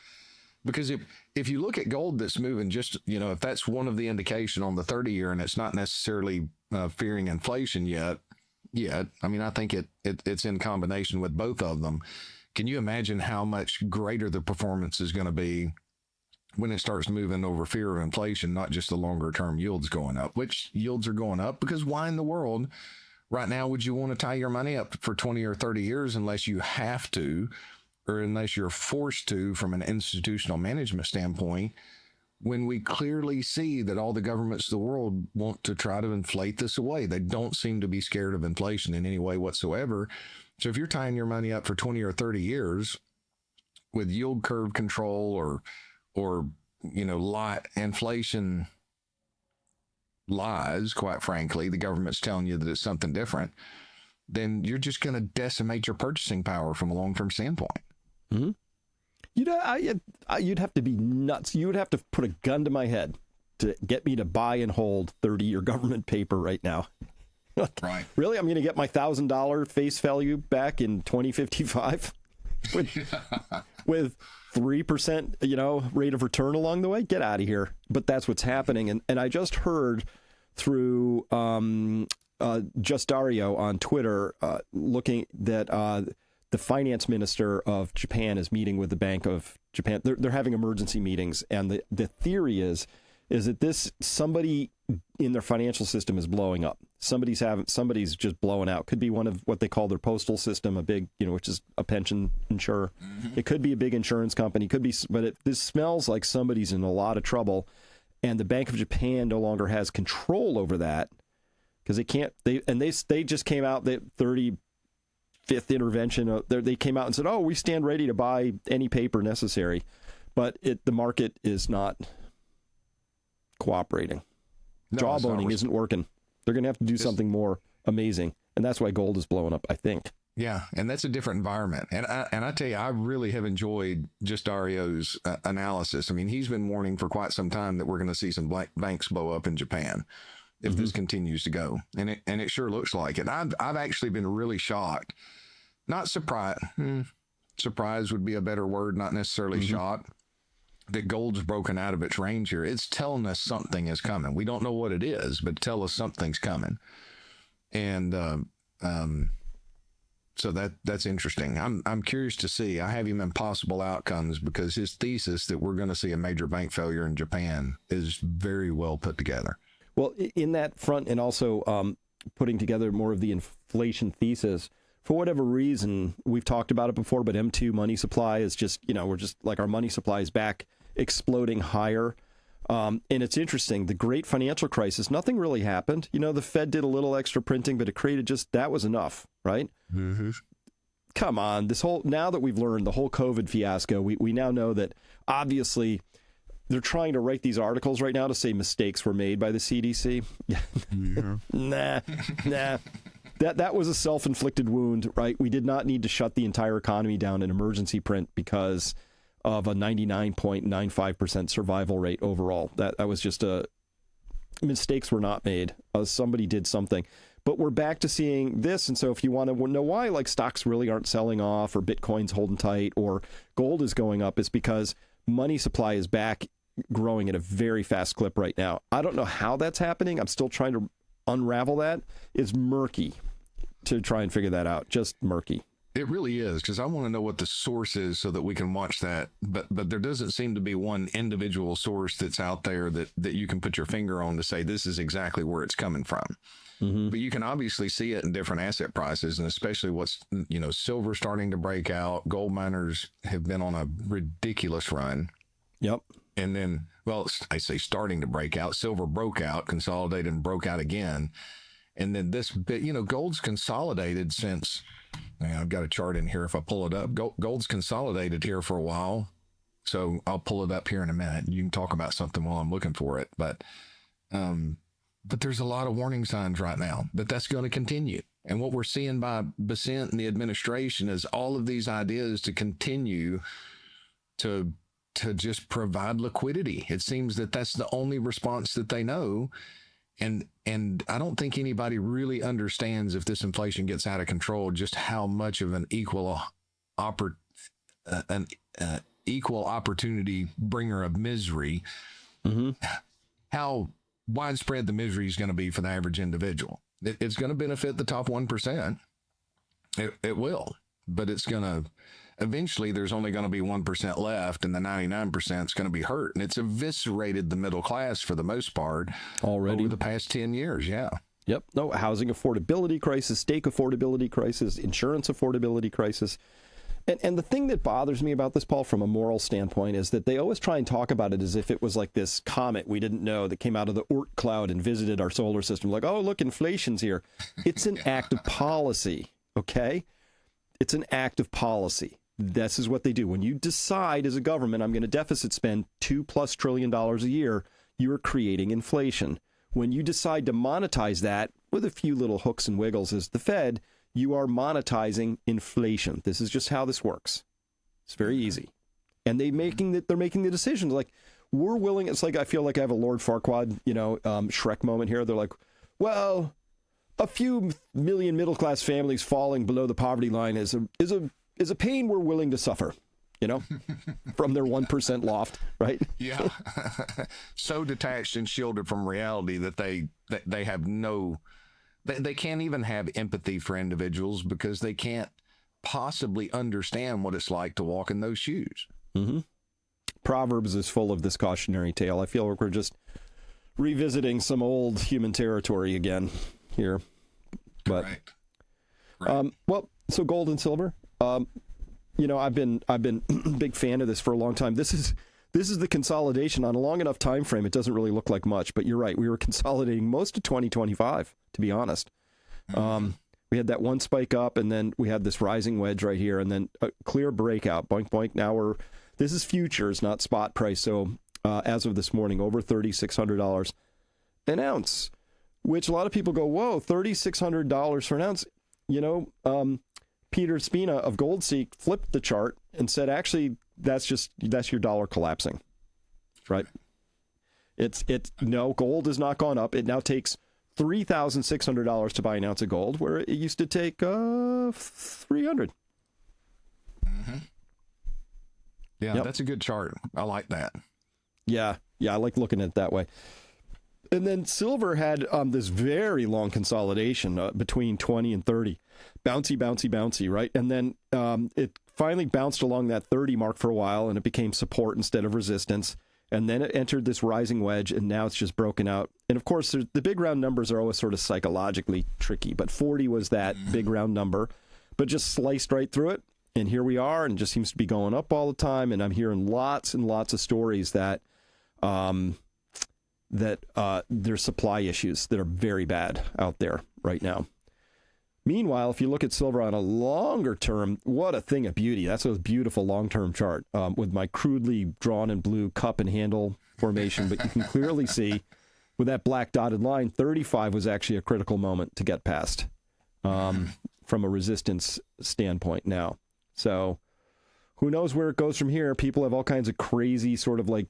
Because if you look at gold that's moving just, if that's one of the indication on the 30-year and it's not necessarily fearing inflation yet, I mean, I think it's in combination with both of them. Can you imagine how much greater the performance is going to be when it starts moving over fear of inflation, not just the longer term yields going up, which yields are going up because why in the world right now would you want to tie your money up for 20 or 30 years unless you have to, or unless you're forced to from an institutional management standpoint, when we clearly see that all the governments of the world want to try to inflate this away. They don't seem to be scared of inflation in any way whatsoever. So if you're tying your money up for 20 or 30 years with yield curve control or inflation lies, quite frankly, the government's telling you that it's something different, then you're just going to decimate your purchasing power from a long-term standpoint. Mm-hmm. You'd have to be nuts. You would have to put a gun to my head to get me to buy and hold 30-year government paper right now. Right. Really? I'm going to get my $1,000 face value back in 2055 with 3%, rate of return along the way? Get out of here. But that's what's happening. And I just heard through Just Dario on Twitter looking that the finance minister of Japan is meeting with the Bank of Japan. They're having emergency meetings. And the theory is that somebody in their financial system is blowing up. Somebody's just blowing out. Could be one of what they call their postal system, a big, which is a pension insurer. Mm-hmm. It could be a big insurance company. Could be, but this smells like somebody's in a lot of trouble, and the Bank of Japan no longer has control over that because they can't. They just came out the 35th intervention. They came out and said, "Oh, we stand ready to buy any paper necessary," but the market is not cooperating. No, Jawboning isn't working. They're going to have to do something more amazing. And that's why gold is blowing up, I think. Yeah. And that's a different environment. And I tell you, I really have enjoyed just Dario's analysis. I mean, he's been warning for quite some time that we're going to see some banks blow up in Japan if this continues to go. And it sure looks like it. I've actually been really shocked. Not surprised. Surprise would be a better word, not necessarily shocked. That gold's broken out of its range here. It's telling us something is coming. We don't know what it is, but tell us something's coming. And so that's interesting. I'm curious to see. I have him in possible outcomes because his thesis that we're going to see a major bank failure in Japan is very well put together. Well, in that front, and also putting together more of the inflation thesis, for whatever reason, we've talked about it before, but M2 money supply is just, we're just like our money supply is back exploding higher. And it's interesting, the great financial crisis, nothing really happened. The Fed did a little extra printing, but it created that was enough, right? Mm-hmm. Come on, now that we've learned the whole COVID fiasco, we now know that obviously they're trying to write these articles right now to say mistakes were made by the CDC. Nah. That was a self-inflicted wound, right? We did not need to shut the entire economy down in emergency print because of a 99.95% survival rate overall. That was just mistakes were not made. Somebody did something. But we're back to seeing this. And so if you want to know why stocks really aren't selling off or Bitcoin's holding tight or gold is going up, it's because money supply is back growing at a very fast clip right now. I don't know how that's happening. I'm still trying to unravel that. It's murky to try and figure that out. Just murky. It really is, because I want to know what the source is so that we can watch that. But there doesn't seem to be one individual source that's out there that you can put your finger on to say this is exactly where it's coming from. Mm-hmm. But you can obviously see it in different asset prices, and especially silver starting to break out. Gold miners have been on a ridiculous run. Yep. And then, I say starting to break out. Silver broke out, consolidated, and broke out again. And then this bit, gold's consolidated since, I've got a chart in here if I pull it up. Gold's consolidated here for a while. So I'll pull it up here in a minute. You can talk about something while I'm looking for it. But there's a lot of warning signs right now that that's going to continue. And what we're seeing by Besant and the administration is all of these ideas to continue to just provide liquidity. It seems that that's the only response that they know. And I don't think anybody really understands, if this inflation gets out of control, just how much of an equal opportunity bringer of misery, mm-hmm. how widespread the misery is going to be for the average individual. It's going to benefit the top 1%. It will, but it's going to, eventually there's only going to be 1% left, and the 99% is going to be hurt. And it's eviscerated the middle class for the most part already over the past 10 years. Yeah. Yep. No, housing affordability crisis, stake affordability crisis, insurance affordability crisis. And the thing that bothers me about this, Paul, from a moral standpoint, is that they always try and talk about it as if it was like this comet we didn't know that came out of the Oort cloud and visited our solar system. Like, oh, look, inflation's here. It's an act of policy, okay? It's an act of policy. This is what they do. When you decide as a government, I'm going to deficit spend $2+ trillion a year, you're creating inflation. When you decide to monetize that with a few little hooks and wiggles as the Fed, you are monetizing inflation. This is just how this works. It's very easy. And they're making the decisions. Like, we're willing. It's like, I feel like I have a Lord Farquaad, Shrek moment here. They're like, well, a few million middle-class families falling below the poverty line is a pain we're willing to suffer, from their 1% loft, right? Yeah. So detached and shielded from reality that they have they can't even have empathy for individuals because they can't possibly understand what it's like to walk in those shoes. Mm-hmm. Proverbs is full of this cautionary tale. I feel like we're just revisiting some old human territory again here. But, right. So gold and silver. I've been a big fan of this for a long time. This is the consolidation on a long enough time frame. It doesn't really look like much, but you're right. We were consolidating most of 2025, to be honest. We had that one spike up, and then we had this rising wedge right here, and then a clear breakout. Boink, boink. Now this is futures, not spot price. So as of this morning, over $3,600 an ounce, which a lot of people go, whoa, $3,600 for an ounce. Peter Spina of GoldSeek flipped the chart and said, actually, that's your dollar collapsing, right? No, gold has not gone up. It now takes $3,600 to buy an ounce of gold, where it used to take $300. Mm-hmm. Yeah, yep. That's a good chart. I like that. Yeah, I like looking at it that way. And then silver had this very long consolidation between 20 and 30. Bouncy, right? And then it finally bounced along that 30 mark for a while, and it became support instead of resistance. And then it entered this rising wedge, and now it's just broken out. And of course, the big round numbers are always sort of psychologically tricky, but 40 was that big round number, but just sliced right through it. And here we are, and it just seems to be going up all the time. And I'm hearing lots and lots of stories that that there's supply issues that are very bad out there right now. Meanwhile, if you look at silver on a longer term, what a thing of beauty. That's a beautiful long-term chart with my crudely drawn in blue cup and handle formation. But you can clearly see with that black dotted line, 35 was actually a critical moment to get past from a resistance standpoint now. So who knows where it goes from here? People have all kinds of crazy sort of like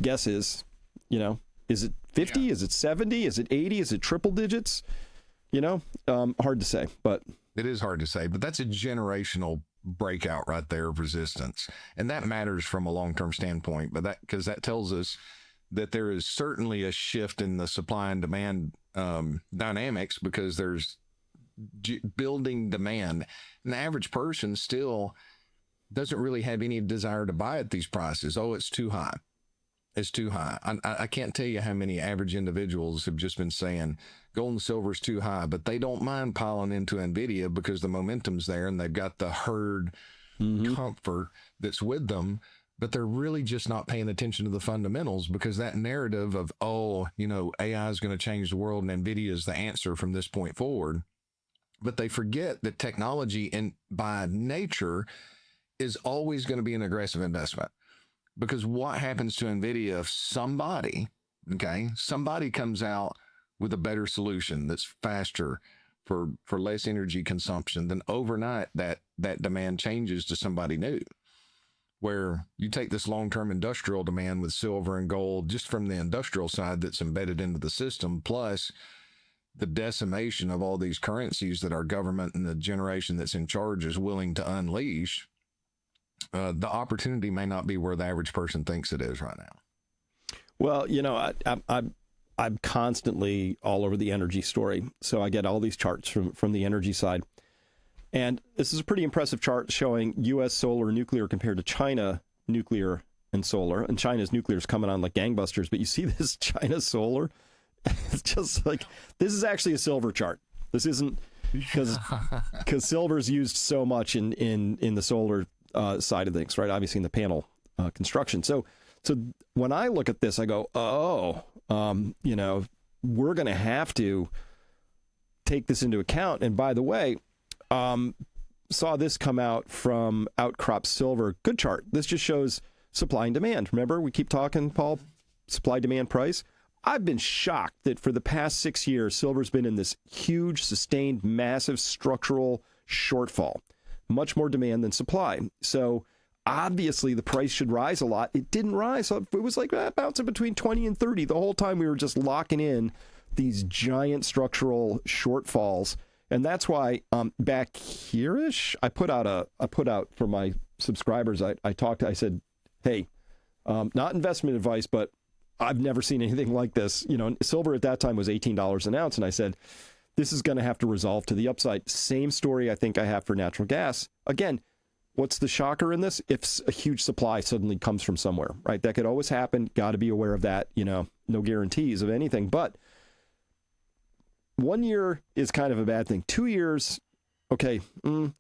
guesses. You know, is it 50? Yeah. Is it 70? Is it 80? Is it triple digits? You know, hard to say, but it is hard to say, but that's a generational breakout right there of resistance. And that matters from a long-term standpoint, but because that tells us that there is certainly a shift in the supply and demand dynamics, because there's building demand. And the average person still doesn't really have any desire to buy at these prices. Oh, it's too high. It's too high. I can't tell you how many average individuals have just been saying gold and silver is too high, but they don't mind piling into NVIDIA because the momentum's there and they've got the herd comfort that's with them, but they're really just not paying attention to the fundamentals, because that narrative of, oh, you know, AI is going to change the world and NVIDIA is the answer from this point forward. But they forget that technology by nature is always going to be an aggressive investment. Because what happens to NVIDIA if somebody comes out with a better solution that's faster for less energy consumption, then overnight that demand changes to somebody new. Where you take this long-term industrial demand with silver and gold just from the industrial side that's embedded into the system, plus the decimation of all these currencies that our government and the generation that's in charge is willing to unleash, the opportunity may not be where the average person thinks it is right now. Well, you know, I'm constantly all over the energy story. So I get all these charts from the energy side. And this is a pretty impressive chart showing U.S. solar and nuclear compared to China nuclear and solar. And China's nuclear is coming on like gangbusters. But you see this China solar? It's just like, this is actually a silver chart. This isn't because silver is used so much in the solar side of things, right? Obviously in the panel construction. So when I look at this, I go, you know, we're going to have to take this into account. And by the way, saw this come out from Outcrop Silver. Good chart. This just shows supply and demand. Remember, we keep talking, Paul, supply, demand, price. I've been shocked that for the past 6 years, silver's been in this huge, sustained, massive structural shortfall. Much more demand than supply. So obviously the price should rise a lot. It didn't rise. It was like bouncing between 20 and 30. The whole time we were just locking in these giant structural shortfalls. And that's why back here-ish, I put out for my subscribers, I said, hey, not investment advice, but I've never seen anything like this. You know, silver at that time was $18 an ounce. And I said, this is going to have to resolve to the upside. Same story I think I have for natural gas. Again, what's the shocker in this? If a huge supply suddenly comes from somewhere, right? That could always happen. Got to be aware of that. You know, no guarantees of anything. But 1 year is kind of a bad thing. 2 years, okay.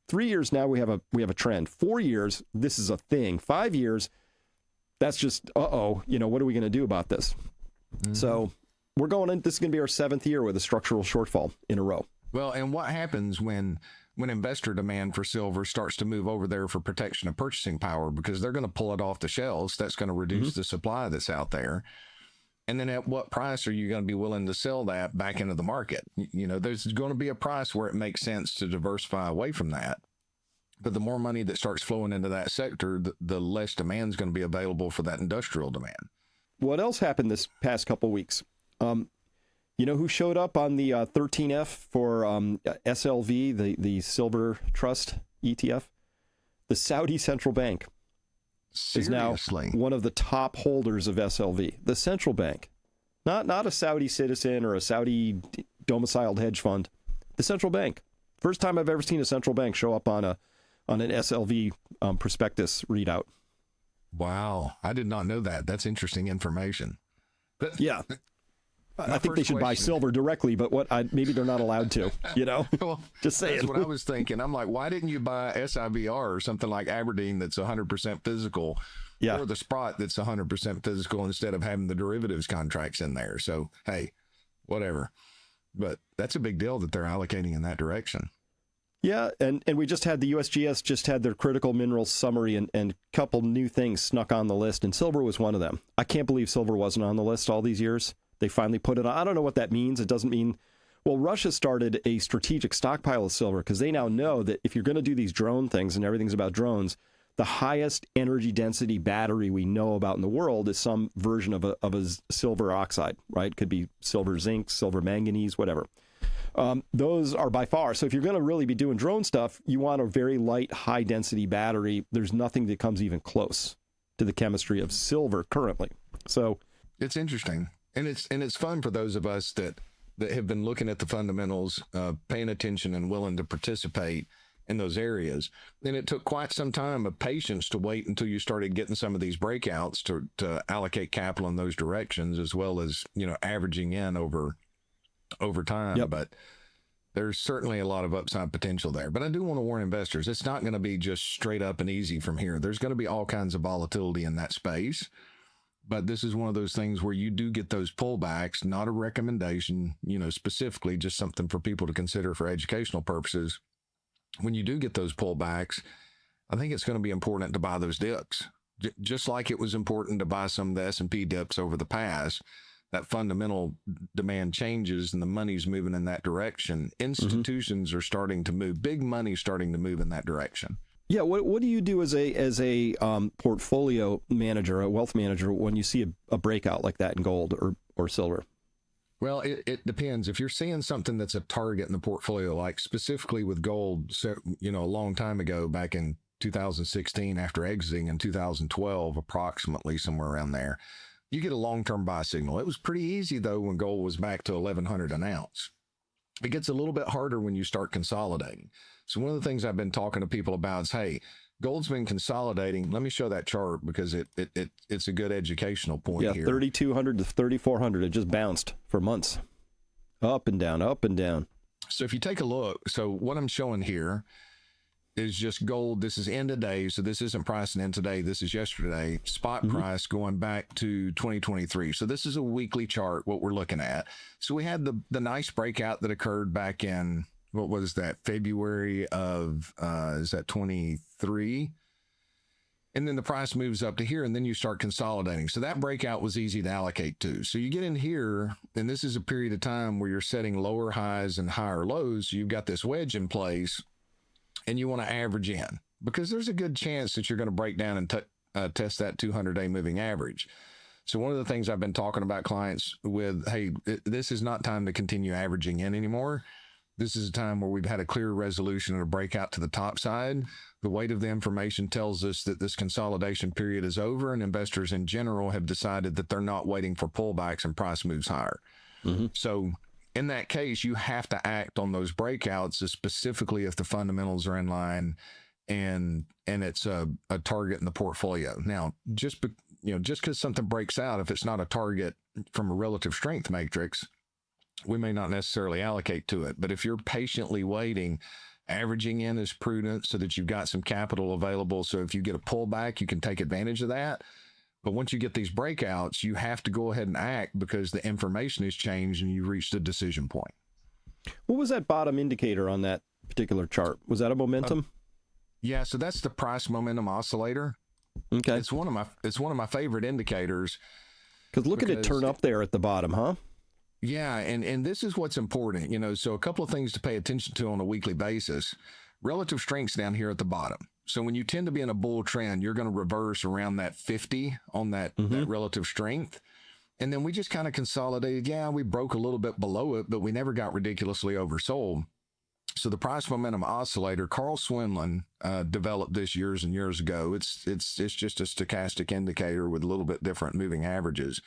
3 years now we have a trend. 4 years, this is a thing. 5 years, that's just, you know, what are we going to do about this? Mm-hmm. So we're going in, this is going to be our 7th year with a structural shortfall in a row. Well, and what happens when investor demand for silver starts to move over there for protection of purchasing power, because they're going to pull it off the shelves. That's going to reduce the supply that's out there. And then at what price are you going to be willing to sell that back into the market? You know, there's going to be a price where it makes sense to diversify away from that. But the more money that starts flowing into that sector, the less demand is going to be available for that industrial demand. What else happened this past couple weeks? You know who showed up on the 13F for SLV, the Silver Trust ETF? The Saudi Central Bank. Seriously? Is now one of the top holders of SLV. The central bank, not a Saudi citizen or a Saudi domiciled hedge fund. The central bank. First time I've ever seen a central bank show up on an SLV prospectus readout. Wow, I did not know that. That's interesting information. But yeah. I think they should buy silver directly, but maybe they're not allowed to, you know? Well, just saying. That's what I was thinking. I'm like, why didn't you buy SIVR or something like Aberdeen that's 100% physical Yeah. or the spot that's 100% physical instead of having the derivatives contracts in there. So, hey, whatever. But that's a big deal that they're allocating in that direction. Yeah, and we just had the USGS just had their critical minerals summary, and a couple new things snuck on the list, and silver was one of them. I can't believe silver wasn't on the list all these years. They finally put it on. I don't know what that means. It doesn't mean, well, Russia started a strategic stockpile of silver because they now know that if you're going to do these drone things and everything's about drones, the highest energy density battery we know about in the world is some version of a silver oxide, right? Could be silver zinc, silver manganese, whatever. Those are by far. So if you're going to really be doing drone stuff, you want a very light, high density battery. There's nothing that comes even close to the chemistry of silver currently. So it's interesting. And it's fun for those of us that have been looking at the fundamentals, paying attention and willing to participate in those areas. And it took quite some time of patience to wait until you started getting some of these breakouts to allocate capital in those directions, as well as, averaging in over time. Yep. But there's certainly a lot of upside potential there. But I do want to warn investors, it's not going to be just straight up and easy from here. There's going to be all kinds of volatility in that space. But this is one of those things where you do get those pullbacks, not a recommendation, specifically just something for people to consider for educational purposes. When you do get those pullbacks, I think it's going to be important to buy those dips, just like it was important to buy some of the S&P dips over the past. That fundamental demand changes and the money's moving in that direction. Institutions are starting to move. Big money's starting to move in that direction. yeah, what do you do as a portfolio manager, a wealth manager, when you see a breakout like that in gold or silver? Well, it depends. If you're seeing something that's a target in the portfolio, like specifically with gold, so, a long time ago, back in 2016, after exiting in 2012, approximately somewhere around there, you get a long-term buy signal. It was pretty easy, though, when gold was back to 1,100 an ounce. It gets a little bit harder when you start consolidating. So one of the things I've been talking to people about is, hey, gold's been consolidating. Let me show that chart because it's a good educational point here. 3,200 to 3,400. It just bounced for months. Up and down, up and down. So if you take a look, so what I'm showing here is just gold. This is end of day. So this isn't pricing in today. This is yesterday. Spot price going back to 2023. So this is a weekly chart, what we're looking at. So we had the nice breakout that occurred back in, what was that, February of, is that 23? And then the price moves up to here, and then you start consolidating. So that breakout was easy to allocate to. So you get in here, and this is a period of time where you're setting lower highs and higher lows. So you've got this wedge in place, and you want to average in because there's a good chance that you're going to break down and test that 200-day moving average. So one of the things I've been talking about clients with, hey, this is not time to continue averaging in anymore. This is a time where we've had a clear resolution and a breakout to the top side. The weight of the information tells us that this consolidation period is over, and investors in general have decided that they're not waiting for pullbacks and price moves higher. So in that case, you have to act on those breakouts, specifically if the fundamentals are in line and it's a target in the portfolio. Now, just because something breaks out, if it's not a target from a relative strength matrix, we may not necessarily allocate to it. But if you're patiently waiting, averaging in is prudent so that you've got some capital available. So if you get a pullback, you can take advantage of that. But once you get these breakouts, you have to go ahead and act because the information has changed and you've reached a decision point. What was that bottom indicator on that particular chart? Was that a momentum? Yeah, so that's the price momentum oscillator. Okay. It's one of my favorite indicators. Because look at it turn up there at the bottom, huh? Yeah, and this is what's important, so a couple of things to pay attention to on a weekly basis. Relative strength's down here at the bottom. So when you tend to be in a bull trend, you're going to reverse around that 50 on that relative strength. And then we just kind of consolidated. Yeah, we broke a little bit below it, but we never got ridiculously oversold. So the price momentum oscillator, Carl Swinland developed this years and years ago. It's just a stochastic indicator with a little bit different moving averages.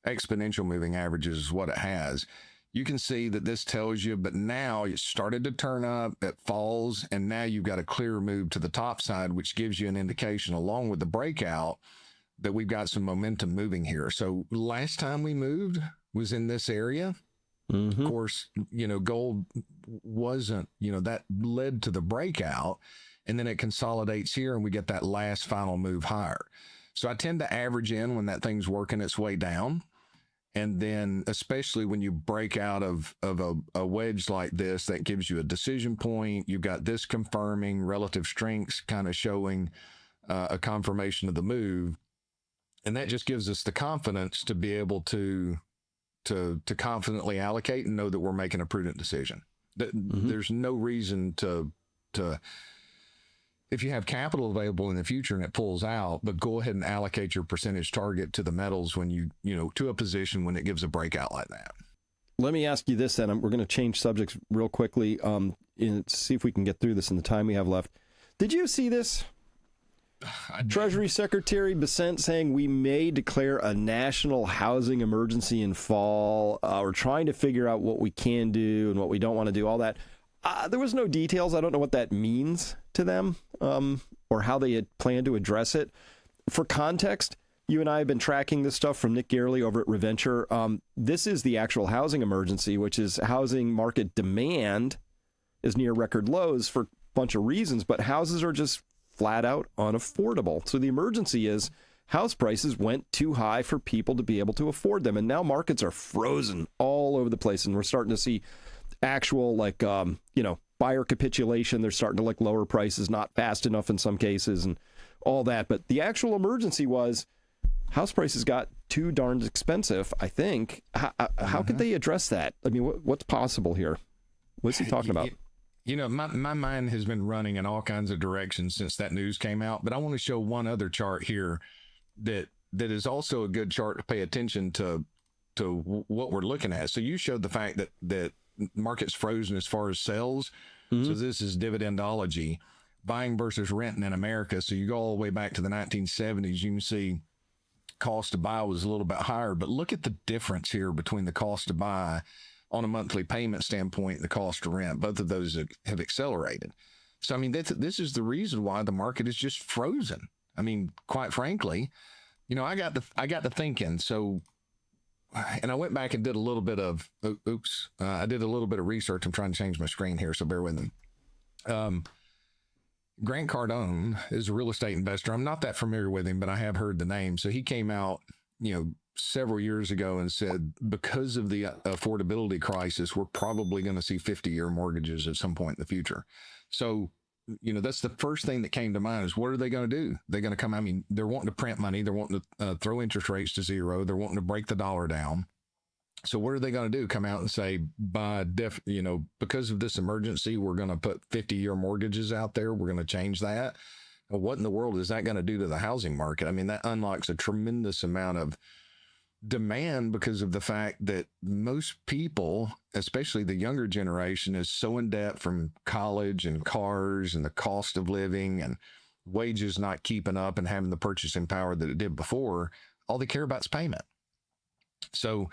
Exponential moving averages is what it has. You can see that this tells you, but now it started to turn up, it falls, and now you've got a clear move to the top side, which gives you an indication along with the breakout that we've got some momentum moving here. So last time we moved was in this area. Of course, gold wasn't, that led to the breakout. and then it consolidates here and we get that last final move higher. So I tend to average in when that thing's working its way down. And then especially when you break out of a wedge like this, that gives you a decision point. You've got this confirming relative strengths, kind of showing a confirmation of the move. And that just gives us the confidence to be able to confidently allocate and know that we're making a prudent decision. There's no reason to if you have capital available in the future and it pulls out, but go ahead and allocate your percentage target to the metals when you to a position when it gives a breakout like that. Let me ask you this then. We're going to change subjects real quickly and see if we can get through this in the time we have left. Did you see this? Treasury Secretary Bessent saying we may declare a national housing emergency in fall. We're trying to figure out what we can do and what we don't want to do, all that. There was no details. I don't know what that means to them or how they had planned to address it. For context, you and I have been tracking this stuff from Nick Garley over at Reventure. This is the actual housing emergency, which is housing market demand is near record lows for a bunch of reasons, but houses are just flat out unaffordable. So the emergency is house prices went too high for people to be able to afford them. And now markets are frozen all over the place. And we're starting to see actual buyer capitulation. They're starting to lower prices, not fast enough in some cases and all that. But the actual emergency was house prices got too darn expensive, I think. How could they address that? I mean, what's possible here? What's he talking about? My mind has been running in all kinds of directions since that news came out, but I want to show one other chart here that is also a good chart to pay attention to what we're looking at. So you showed the fact that market's frozen as far as sales. Mm-hmm. So this is dividendology, buying versus renting in America. So you go all the way back to the 1970s, you can see cost to buy was a little bit higher, but look at the difference here between the cost to buy on a monthly payment standpoint, the cost to rent. Both of those have accelerated. So, I mean, this is the reason why the market is just frozen. I mean, quite frankly, I got to thinking. So, and I went back and did a little bit of, I did a little bit of research. I'm trying to change my screen here, so bear with me. Grant Cardone is a real estate investor. I'm not that familiar with him, but I have heard the name. So he came out, several years ago and said, because of the affordability crisis, we're probably going to see 50-year mortgages at some point in the future. So, that's the first thing that came to mind is what are they going to do? They're going to they're wanting to print money. They're wanting to throw interest rates to zero. They're wanting to break the dollar down. So what are they going to do? Come out and say, because of this emergency, we're going to put 50-year mortgages out there. We're going to change that. Well, what in the world is that going to do to the housing market? I mean, that unlocks a tremendous amount of demand because of the fact that most people, especially the younger generation, is so in debt from college and cars and the cost of living and wages not keeping up and having the purchasing power that it did before. All they care about is payment. So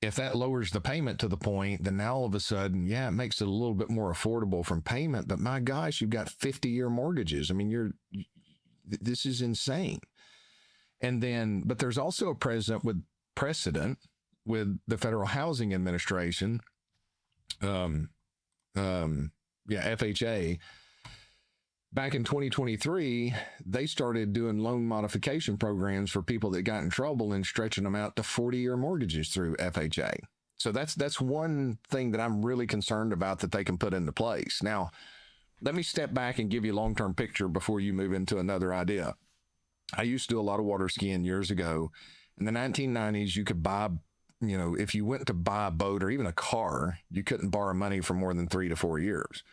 if that lowers the payment to the point, then now all of a sudden, it makes it a little bit more affordable from payment. But my gosh, you've got 50-year mortgages. I mean, this is insane. And then, but there's also a precedent with the Federal Housing Administration, FHA. Back in 2023, they started doing loan modification programs for people that got in trouble and stretching them out to 40-year mortgages through FHA. So that's one thing that I'm really concerned about that they can put into place. Now, let me step back and give you a long-term picture before you move into another idea. I used to do a lot of water skiing years ago. In the 1990s, you could buy, if you went to buy a boat or even a car, you couldn't borrow money for more than 3 to 4 years.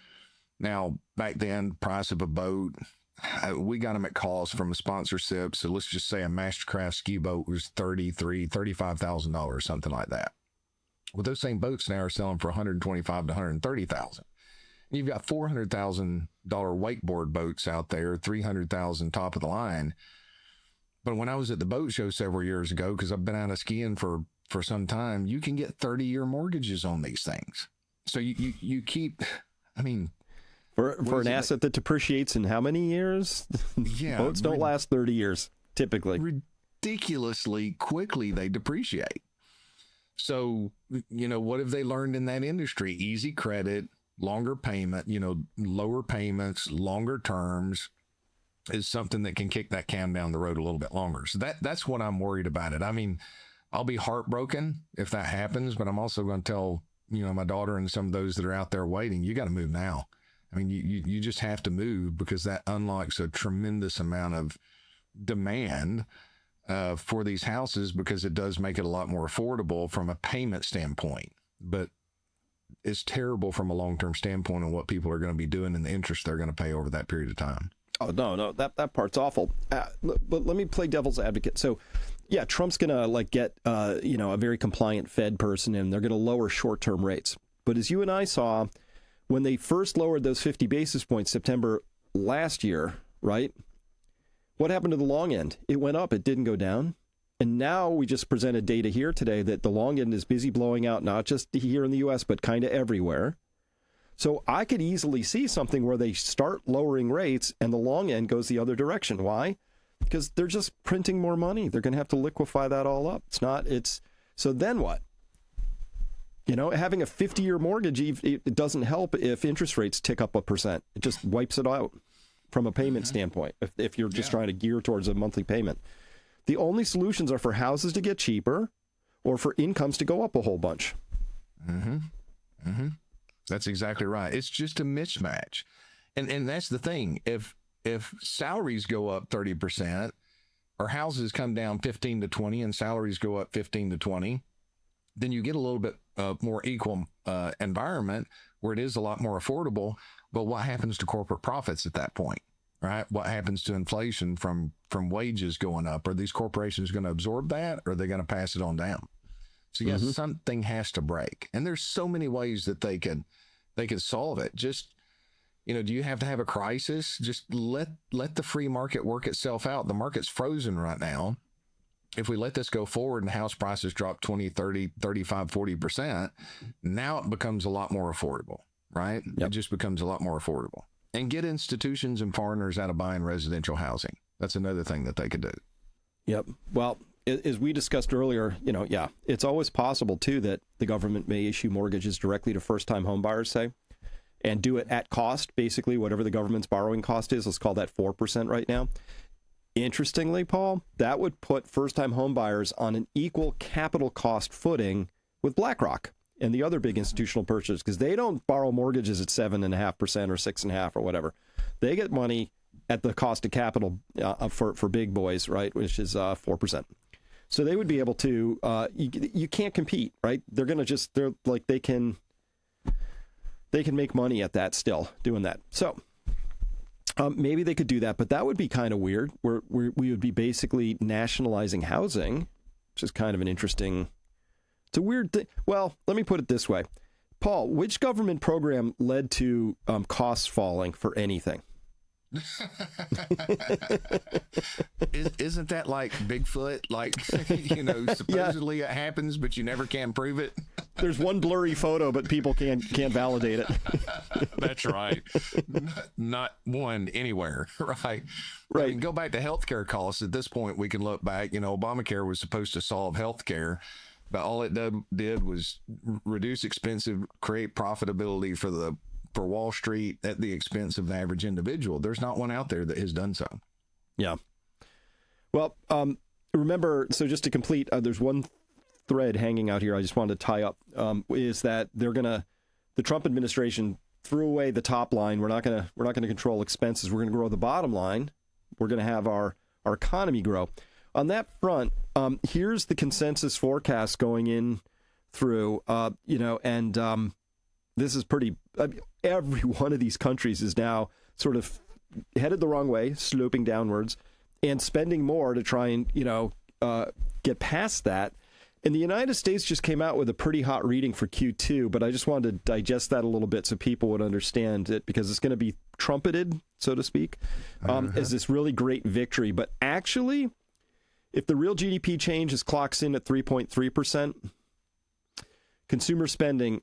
Now, back then, price of a boat, we got them at cost from a sponsorship. So let's just say a Mastercraft ski boat was $35,000, something like that. Well, those same boats now are selling for $125,000 to $130,000. You've got $400,000 wakeboard boats out there, $300,000 top of the line. But when I was at the boat show several years ago, because I've been out of skiing for some time, you can get 30-year mortgages on these things. So you keep, for an asset that depreciates in how many years? Yeah, boats don't last 30 years typically. Ridiculously quickly they depreciate. So what have they learned in that industry? Easy credit, longer payment, lower payments, longer terms is something that can kick that can down the road a little bit longer. So that's what I'm worried about it. I mean, I'll be heartbroken if that happens, but I'm also going to tell, my daughter and some of those that are out there waiting, you got to move now. I mean, you just have to move, because that unlocks a tremendous amount of demand for these houses, because it does make it a lot more affordable from a payment standpoint. But it's terrible from a long-term standpoint on what people are going to be doing and the interest they're going to pay over that period of time. Oh, no, that part's awful. But let me play devil's advocate. So, yeah, Trump's going to get, a very compliant Fed person, and they're going to lower short-term rates. But as you and I saw, when they first lowered those 50 basis points September last year, right? What happened to the long end? It went up. It didn't go down. And now we just presented data here today that the long end is busy blowing out, not just here in the U.S., but kind of everywhere. So I could easily see something where they start lowering rates and the long end goes the other direction. Why? Because they're just printing more money. They're going to have to liquefy that all up. So then what? Having a 50-year mortgage, it doesn't help if interest rates tick up 1%. It just wipes it out from a payment standpoint, if you're just trying to gear towards a monthly payment. The only solutions are for houses to get cheaper or for incomes to go up a whole bunch. That's exactly right. It's just a mismatch. And that's the thing. If salaries go up 30% or houses come down 15 to 20 and salaries go up 15 to 20, then you get a little bit more equal environment where it is a lot more affordable. But what happens to corporate profits at that point, right? What happens to inflation from wages going up? Are these corporations going to absorb that, or are they going to pass it on down? So yes, something has to break. And there's so many ways that they could solve it. Just, do you have to have a crisis? Just let the free market work itself out. The market's frozen right now. If we let this go forward and house prices drop 20, 30, 35, 40%, now it becomes a lot more affordable, right? Yep. It just becomes a lot more affordable. And get institutions and foreigners out of buying residential housing. That's another thing that they could do. Yep. Well, as we discussed earlier, it's always possible, too, that the government may issue mortgages directly to first-time home buyers, say, and do it at cost, basically, whatever the government's borrowing cost is. Let's call that 4% right now. Interestingly, Paul, that would put first-time home buyers on an equal capital cost footing with BlackRock and the other big institutional purchasers, because they don't borrow mortgages at 7.5% or 6.5% or whatever. They get money at the cost of capital for big boys, right, which is 4%. So they would be able to, you can't compete, right? They're going to they can make money at that still doing that. So maybe they could do that, but that would be kind of weird. We would be basically nationalizing housing, which is kind of an interesting, it's a weird thing. Well, let me put it this way. Paul, which government program led to costs falling for anything? Isn't that like Bigfoot? Like, supposedly it happens, but you never can prove it. There's one blurry photo, but people can't validate it. That's right. Not one anywhere. Right. Right. I mean, go back to healthcare costs. At this point, we can look back. Obamacare was supposed to solve healthcare, but all it did was reduce expenses, create profitability for Wall Street at the expense of the average individual. There's not one out there that has done so. Yeah. Well, remember, so just to complete, there's one thread hanging out here I just wanted to tie up, is that the Trump administration threw away the top line. We're not going to control expenses. We're going to grow the bottom line. We're going to have our economy grow. On that front, here's the consensus forecast going in through, this is pretty, every one of these countries is now sort of headed the wrong way, sloping downwards, and spending more to try and, get past that. And the United States just came out with a pretty hot reading for Q2, but I just wanted to digest that a little bit so people would understand it, because it's going to be trumpeted, so to speak, as this really great victory. But actually, if the real GDP change clocks in at 3.3%, consumer spending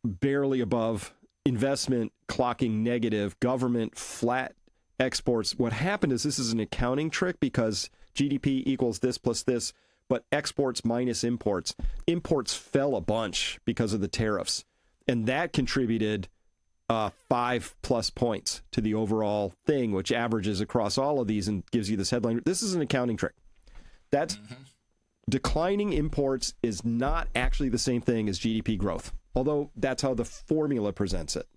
barely above, investment clocking negative, government flat, exports. What happened is this is an accounting trick, because GDP equals this plus this, but exports minus imports. Imports fell a bunch because of the tariffs, and that contributed 5+ points to the overall thing, which averages across all of these and gives you this headline. This is an accounting trick. That's declining imports is not actually the same thing as GDP growth, although that's how the formula presents it.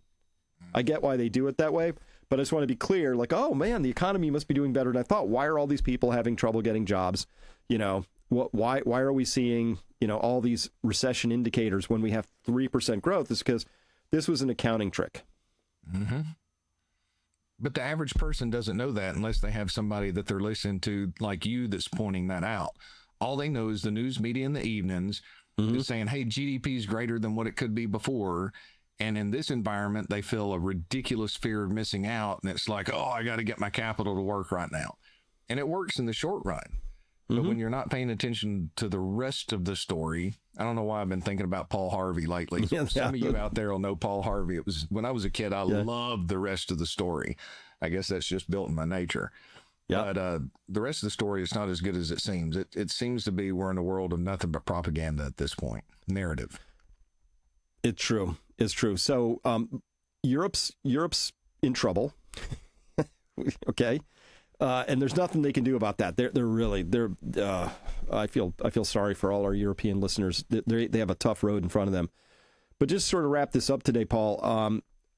I get why they do it that way, but I just want to be clear, like, oh man, the economy must be doing better than I thought. Why are all these people having trouble getting jobs? Why are we seeing, all these recession indicators when we have 3% growth? It's because this was an accounting trick. Mm-hmm. But the average person doesn't know that unless they have somebody that they're listening to like you that's pointing that out. All they know is the news media in the evenings is saying, hey, GDP is greater than what it could be before. And in this environment, they feel a ridiculous fear of missing out. And it's like, oh, I got to get my capital to work right now. And it works in the short run. But when you're not paying attention to the rest of the story, I don't know why I've been thinking about Paul Harvey lately. Some of you out there will know Paul Harvey. It was when I was a kid, I loved the rest of the story. I guess that's just built in my nature. But the rest of the story is not as good as it seems. It seems to be we're in a world of nothing but propaganda at this point. Narrative. It's true. It's true. So Europe's in trouble. Okay. And there's nothing they can do about that. I feel sorry for all our European listeners. They have a tough road in front of them. But just sort of wrap this up today, Paul.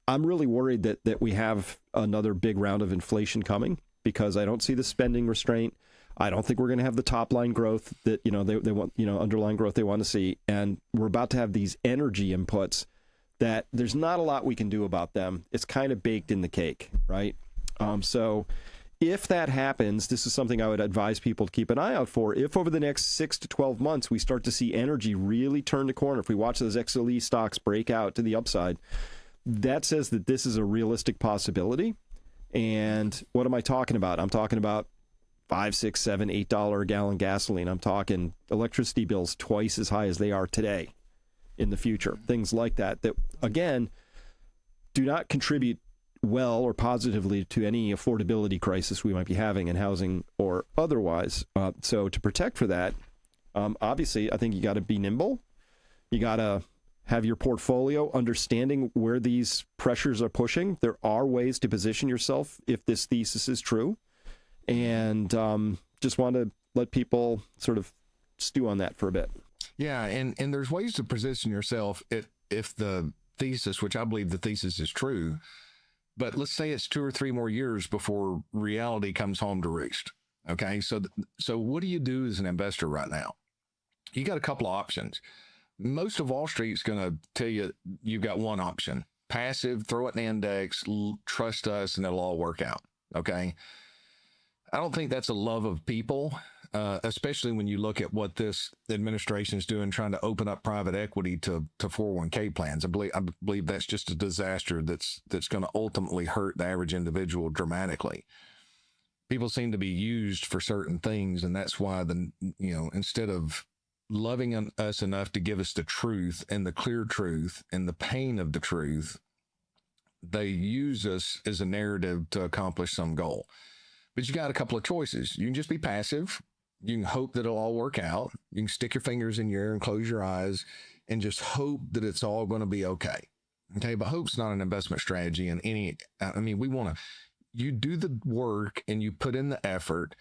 I'm really worried that we have another big round of inflation coming because I don't see the spending restraint. I don't think we're going to have the top line growth that they want, underlying growth they want to see, and we're about to have these energy inputs that there's not a lot we can do about them. It's kind of baked in the cake, right? So if that happens, this is something I would advise people to keep an eye out for. If over the next 6 to 12 months we start to see energy really turn the corner, if we watch those XLE stocks break out to the upside, that says that this is a realistic possibility. And what am I talking about? I'm talking about $5, $6, $7, $8 a gallon gasoline. I'm talking electricity bills twice as high as they are today in the future. Things like that, again, do not contribute well or positively to any affordability crisis we might be having in housing or otherwise. So to protect for that, obviously, I think you got to be nimble. You got to have your portfolio understanding where these pressures are pushing. There are ways to position yourself if this thesis is true. And just want to let people sort of stew on that for a bit. Yeah, and there's ways to position yourself if the thesis, which I believe the thesis is true, but let's say it's 2 or 3 more years before reality comes home to roost. Okay, so what do you do as an investor right now? You got a couple of options. Most of Wall Street's going to tell you you've got one option: passive, throw it in the index, trust us, and it'll all work out. Okay, I don't think that's a love of people, especially when you look at what this administration is doing, trying to open up private equity to 401k plans. I believe that's just a disaster that's going to ultimately hurt the average individual dramatically. People seem to be used for certain things, and that's why instead of loving us enough to give us the truth and the clear truth and the pain of the truth, they use us as a narrative to accomplish some goal. But you got a couple of choices. You can just be passive. You can hope that it'll all work out. You can stick your fingers in your ear and close your eyes and just hope that it's all going to be okay. Okay, but hope's not an investment strategy in any. You do the work and you put in the effort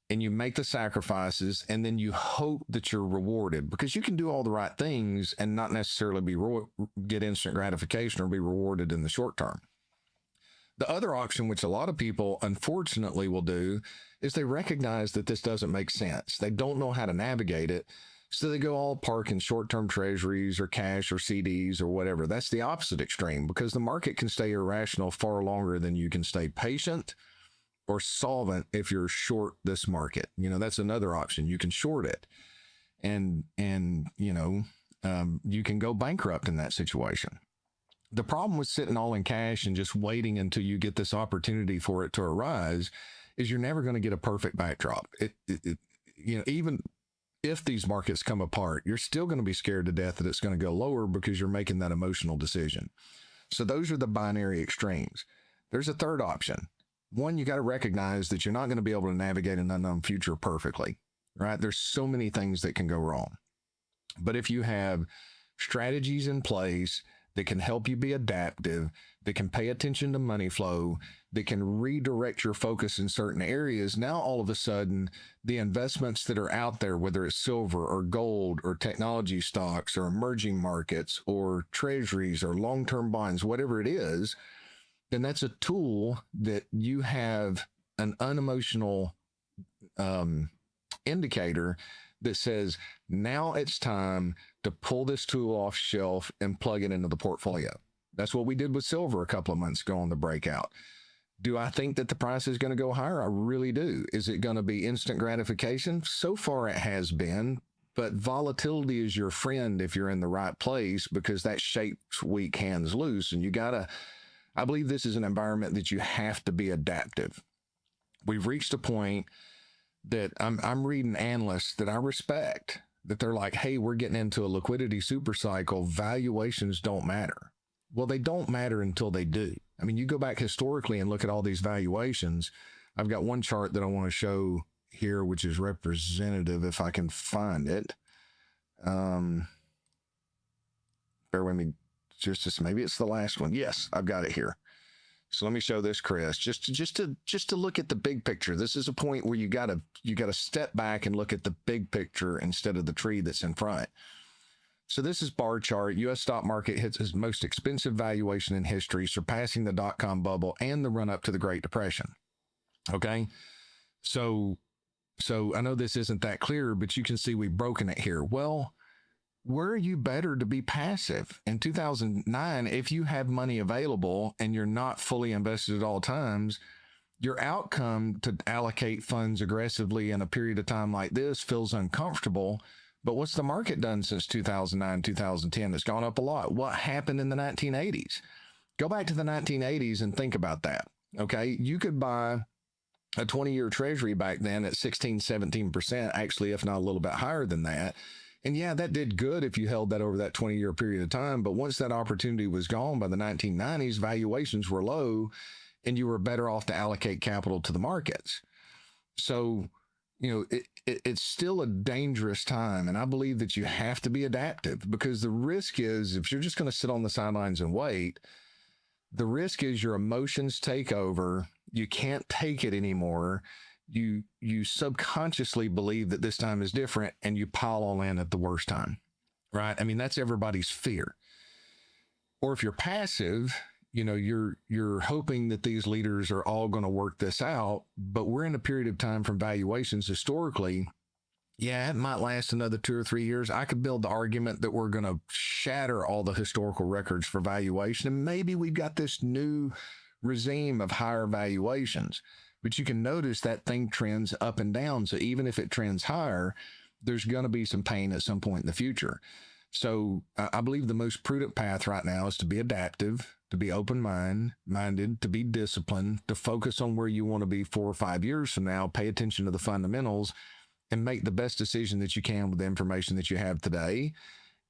and you make the sacrifices, and then you hope that you're rewarded, because you can do all the right things and not necessarily get instant gratification or be rewarded in the short term. The other option, which a lot of people unfortunately will do, is they recognize that this doesn't make sense. They don't know how to navigate it. So they go all park in short-term treasuries or cash or CDs or whatever. That's the opposite extreme, because the market can stay irrational far longer than you can stay patient or solvent if you're short this market. That's another option. You can short it and you can go bankrupt in that situation. The problem with sitting all in cash and just waiting until you get this opportunity for it to arise is you're never going to get a perfect backdrop. Even if these markets come apart, you're still going to be scared to death that it's going to go lower because you're making that emotional decision. So those are the binary extremes. There's a third option. One, you got to recognize that you're not going to be able to navigate an unknown future perfectly, right? There's so many things that can go wrong. But if you have strategies in place that can help you be adaptive, that can pay attention to money flow, that can redirect your focus in certain areas. Now, all of a sudden, the investments that are out there, whether it's silver or gold or technology stocks or emerging markets or treasuries or long-term bonds, whatever it is, then that's a tool that you have an unemotional indicator that says, now it's time to pull this tool off shelf and plug it into the portfolio. That's what we did with silver a couple of months ago on the breakout. Do I think that the price is going to go higher? I really do. Is it going to be instant gratification? So far it has been, but volatility is your friend if you're in the right place, because that shakes weak hands loose. And I believe this is an environment that you have to be adaptive. We've reached a point that I'm reading analysts that I respect, that they're like, hey, we're getting into a liquidity super cycle. Valuations don't matter. Well, they don't matter until they do. I mean, you go back historically and look at all these valuations. I've got one chart that I want to show here, which is representative, if I can find it. Bear with me maybe it's the last one. Yes, I've got it here. So let me show this, Chris, just to look at the big picture. This is a point where you gotta step back and look at the big picture instead of the tree that's in front. So this is bar chart. U.S. stock market hits its most expensive valuation in history, surpassing the dot-com bubble and the run-up to the Great Depression. Okay, so I know this isn't that clear, but you can see we've broken it here. Well, were you better to be passive? In 2009, if you have money available and you're not fully invested at all times, your outcome to allocate funds aggressively in a period of time like this feels uncomfortable. But what's the market done since 2009, 2010? It's gone up a lot. What happened in the 1980s? Go back to the 1980s and think about that. Okay, you could buy a 20-year treasury back then at 16, 17%, actually, if not a little bit higher than that. And yeah, that did good if you held that over that 20-year period of time. But once that opportunity was gone by the 1990s, valuations were low and you were better off to allocate capital to the markets. So, it's still a dangerous time. And I believe that you have to be adaptive, because the risk is, if you're just going to sit on the sidelines and wait, the risk is your emotions take over. You can't take it anymore. You subconsciously believe that this time is different and you pile all in at the worst time, right? I mean, that's everybody's fear. Or if you're passive, you're hoping that these leaders are all going to work this out, but we're in a period of time from valuations historically. Yeah, it might last another 2 or 3 years. I could build the argument that we're going to shatter all the historical records for valuation, and maybe we've got this new regime of higher valuations. But you can notice that thing trends up and down. So even if it trends higher, there's going to be some pain at some point in the future. So I believe the most prudent path right now is to be adaptive, to be open-minded, to be disciplined, to focus on where you want to be 4 or 5 years from now, pay attention to the fundamentals, and make the best decision that you can with the information that you have today,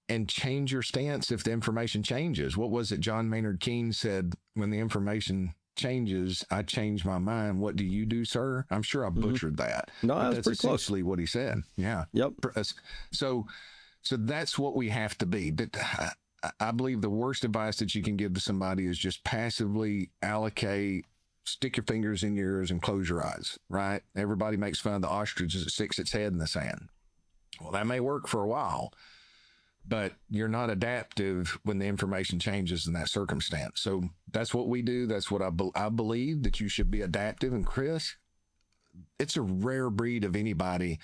and change your stance if the information changes. What was it John Maynard Keynes said? When the information changes, I change my mind. What do you do, sir? I'm sure I butchered that. No, but that's that's pretty essentially close. what he said. Yeah. Yep. So that's what we have to be. But I believe the worst advice that you can give to somebody is just passively allocate, stick your fingers in your ears and close your eyes, right? Everybody makes fun of the ostrich as it sticks its head in the sand. Well, that may work for a while, but you're not adaptive when the information changes in that circumstance. So that's what we do. That's what I believe, that you should be adaptive. And Chris, it's a rare breed of anybody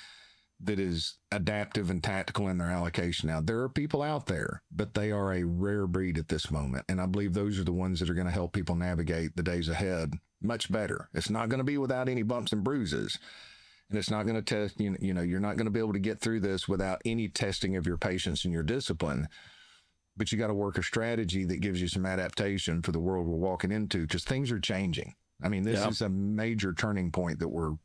that is adaptive and tactical in their allocation. Now, there are people out there, but they are a rare breed at this moment. And I believe those are the ones that are going to help people navigate the days ahead much better. It's not going to be without any bumps and bruises. And it's not going to test, you're not going to be able to get through this without any testing of your patience and your discipline. But you got to work a strategy that gives you some adaptation for the world we're walking into, because things are changing. I mean, this is a major turning point that we're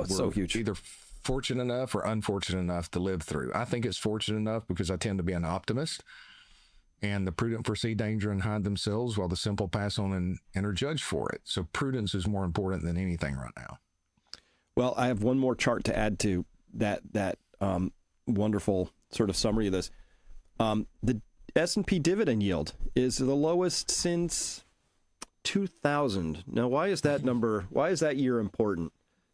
so huge. Either fortunate enough or unfortunate enough to live through. I think it's fortunate enough because I tend to be an optimist, and the prudent foresee danger and hide themselves, while the simple pass on and are judged for it. So prudence is more important than anything right now. Well, I have one more chart to add to that wonderful sort of summary of this. S&P dividend yield is the lowest since 2000. Now, why is that year important?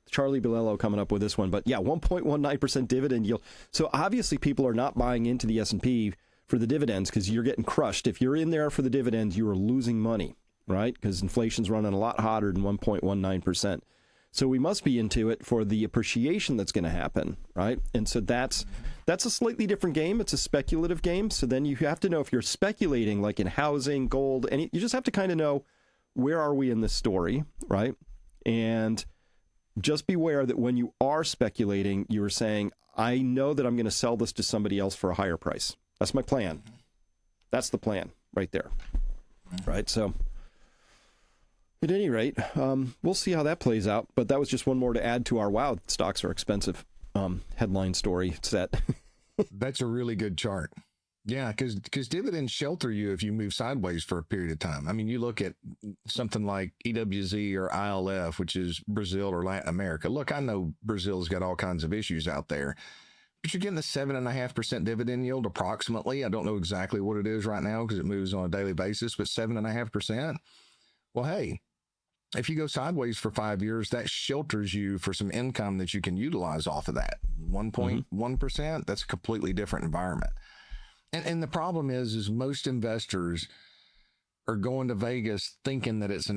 Charlie Bilello coming up with this one, but yeah, 1.19% dividend yield. So obviously people are not buying into the S&P for the dividends because you're getting crushed. If you're in there for the dividends, you are losing money, right? Because inflation's running a lot hotter than 1.19%. So we must be into it for the appreciation that's going to happen, right? And so that's a slightly different game. It's a speculative game. So then you have to know if you're speculating, like in housing, gold, and you just have to kind of know where are we in this story, right? And just beware that when you are speculating, you are saying, I know that I'm going to sell this to somebody else for a higher price. That's my plan. That's the plan right there, right? So at any rate, we'll see how that plays out. But that was just one more to add to our wow, stocks are expensive headline story set. That's a really good chart. Yeah, because dividends shelter you if you move sideways for a period of time. I mean, you look at something like EWZ or ILF, which is Brazil or Latin America. Look, I know Brazil's got all kinds of issues out there, but you're getting a 7.5% dividend yield approximately. I don't know exactly what it is right now because it moves on a daily basis, but 7.5%. Well, hey, if you go sideways for 5 years, that shelters you for some income that you can utilize off of that. 1.1%, that's a completely different environment. And the problem is most investors are going to Vegas thinking that it's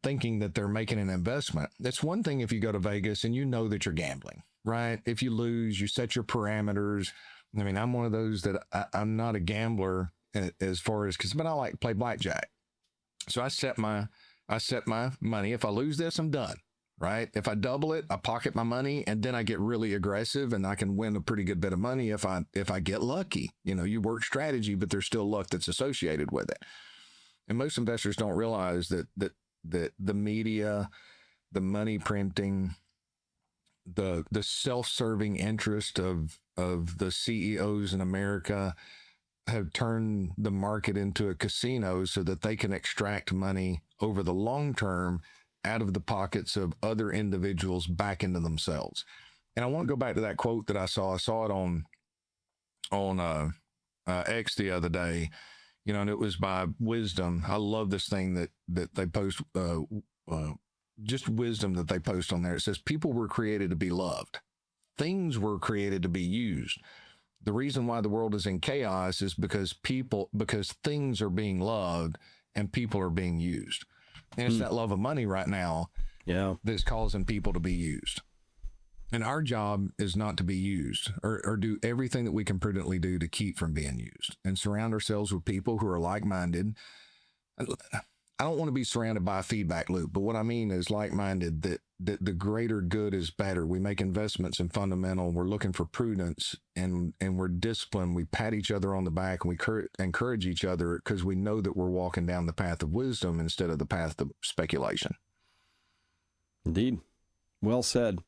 thinking that they're making an investment. That's one thing if you go to Vegas and you know that you're gambling, right? If you lose, you set your parameters. I mean, I'm one of those that I'm not a gambler as far as but I like to play blackjack. So I set my money. If I lose this, I'm done. Right? If I double it, I pocket my money and then I get really aggressive and I can win a pretty good bit of money if I get lucky. You know, you work strategy, but there's still luck that's associated with it. And most investors don't realize that the media, the money printing, the self-serving interest of the CEOs in America have turned the market into a casino so that they can extract money over the long term out of the pockets of other individuals back into themselves. And I want to go back to that quote that I saw. I saw it on X the other day, you know, and it was by Wisdom. I love this thing that they post, just wisdom that they post on there. It says, people were created to be loved. Things were created to be used. The reason why the world is in chaos is because things are being loved and people are being used. And it's that love of money right now that's causing people to be used. And our job is not to be used or do everything that we can prudently do to keep from being used and surround ourselves with people who are like-minded. I don't want to be surrounded by a feedback loop, but what I mean is like-minded, that the greater good is better. We make investments in fundamental. We're looking for prudence and we're disciplined. We pat each other on the back and we encourage each other because we know that we're walking down the path of wisdom instead of the path of speculation. Indeed. Well said.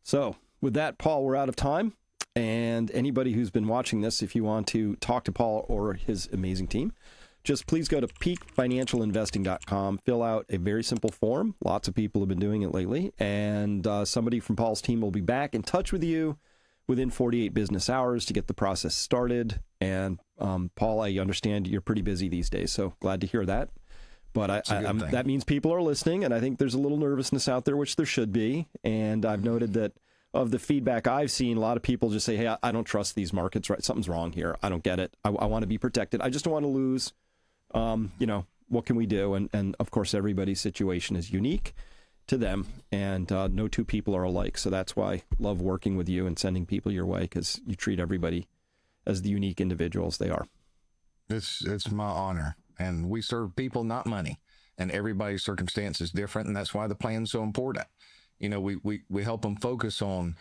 So with that, Paul, we're out of time. And anybody who's been watching this, if you want to talk to Paul or his amazing team, just please go to peakfinancialinvesting.com, fill out a very simple form. Lots of people have been doing it lately. And somebody from Paul's team will be back in touch with you within 48 business hours to get the process started. And Paul, I understand you're pretty busy these days, so glad to hear that. But that means people are listening, and I think there's a little nervousness out there, which there should be. And I've noted that of the feedback I've seen, a lot of people just say, hey, I don't trust these markets, right? Something's wrong here. I don't get it. I want to be protected. I just don't want to lose. You know, what can we do? And of course, everybody's situation is unique to them, and no two people are alike. So that's why I love working with you and sending people your way, because you treat everybody as the unique individuals they are. It's my honor. And we serve people, not money. And everybody's circumstance is different. And that's why the plan's so important. You know, we help them focus on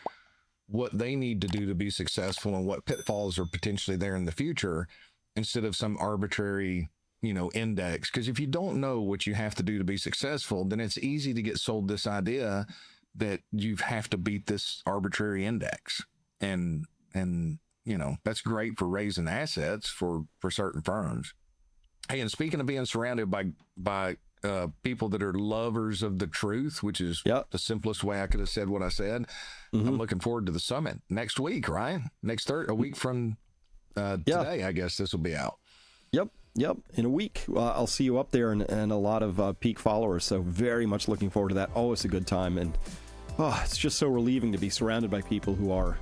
what they need to do to be successful and what pitfalls are potentially there in the future, instead of some arbitrary, you know, index. Because if you don't know what you have to do to be successful, then it's easy to get sold this idea that you have to beat this arbitrary index. And you know, that's great for raising assets for certain firms. Hey, and speaking of being surrounded by people that are lovers of the truth, which is the simplest way I could have said what I said, I'm looking forward to the summit next week, right? A week from Today, I guess this will be out. Yep. In a week, I'll see you up there and a lot of Peak followers. So very much looking forward to that. Oh, it's a good time. And it's just so relieving to be surrounded by people who are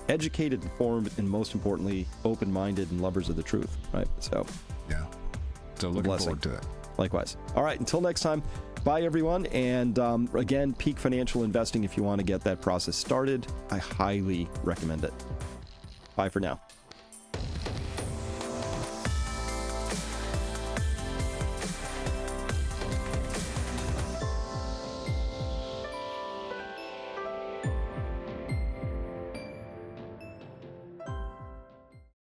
educated, informed, and most importantly, open-minded and lovers of the truth. Right. So, yeah. So looking forward to it. Likewise. All right. Until next time. Bye, everyone. And again, Peak Financial Investing, if you want to get that process started, I highly recommend it. Bye for now.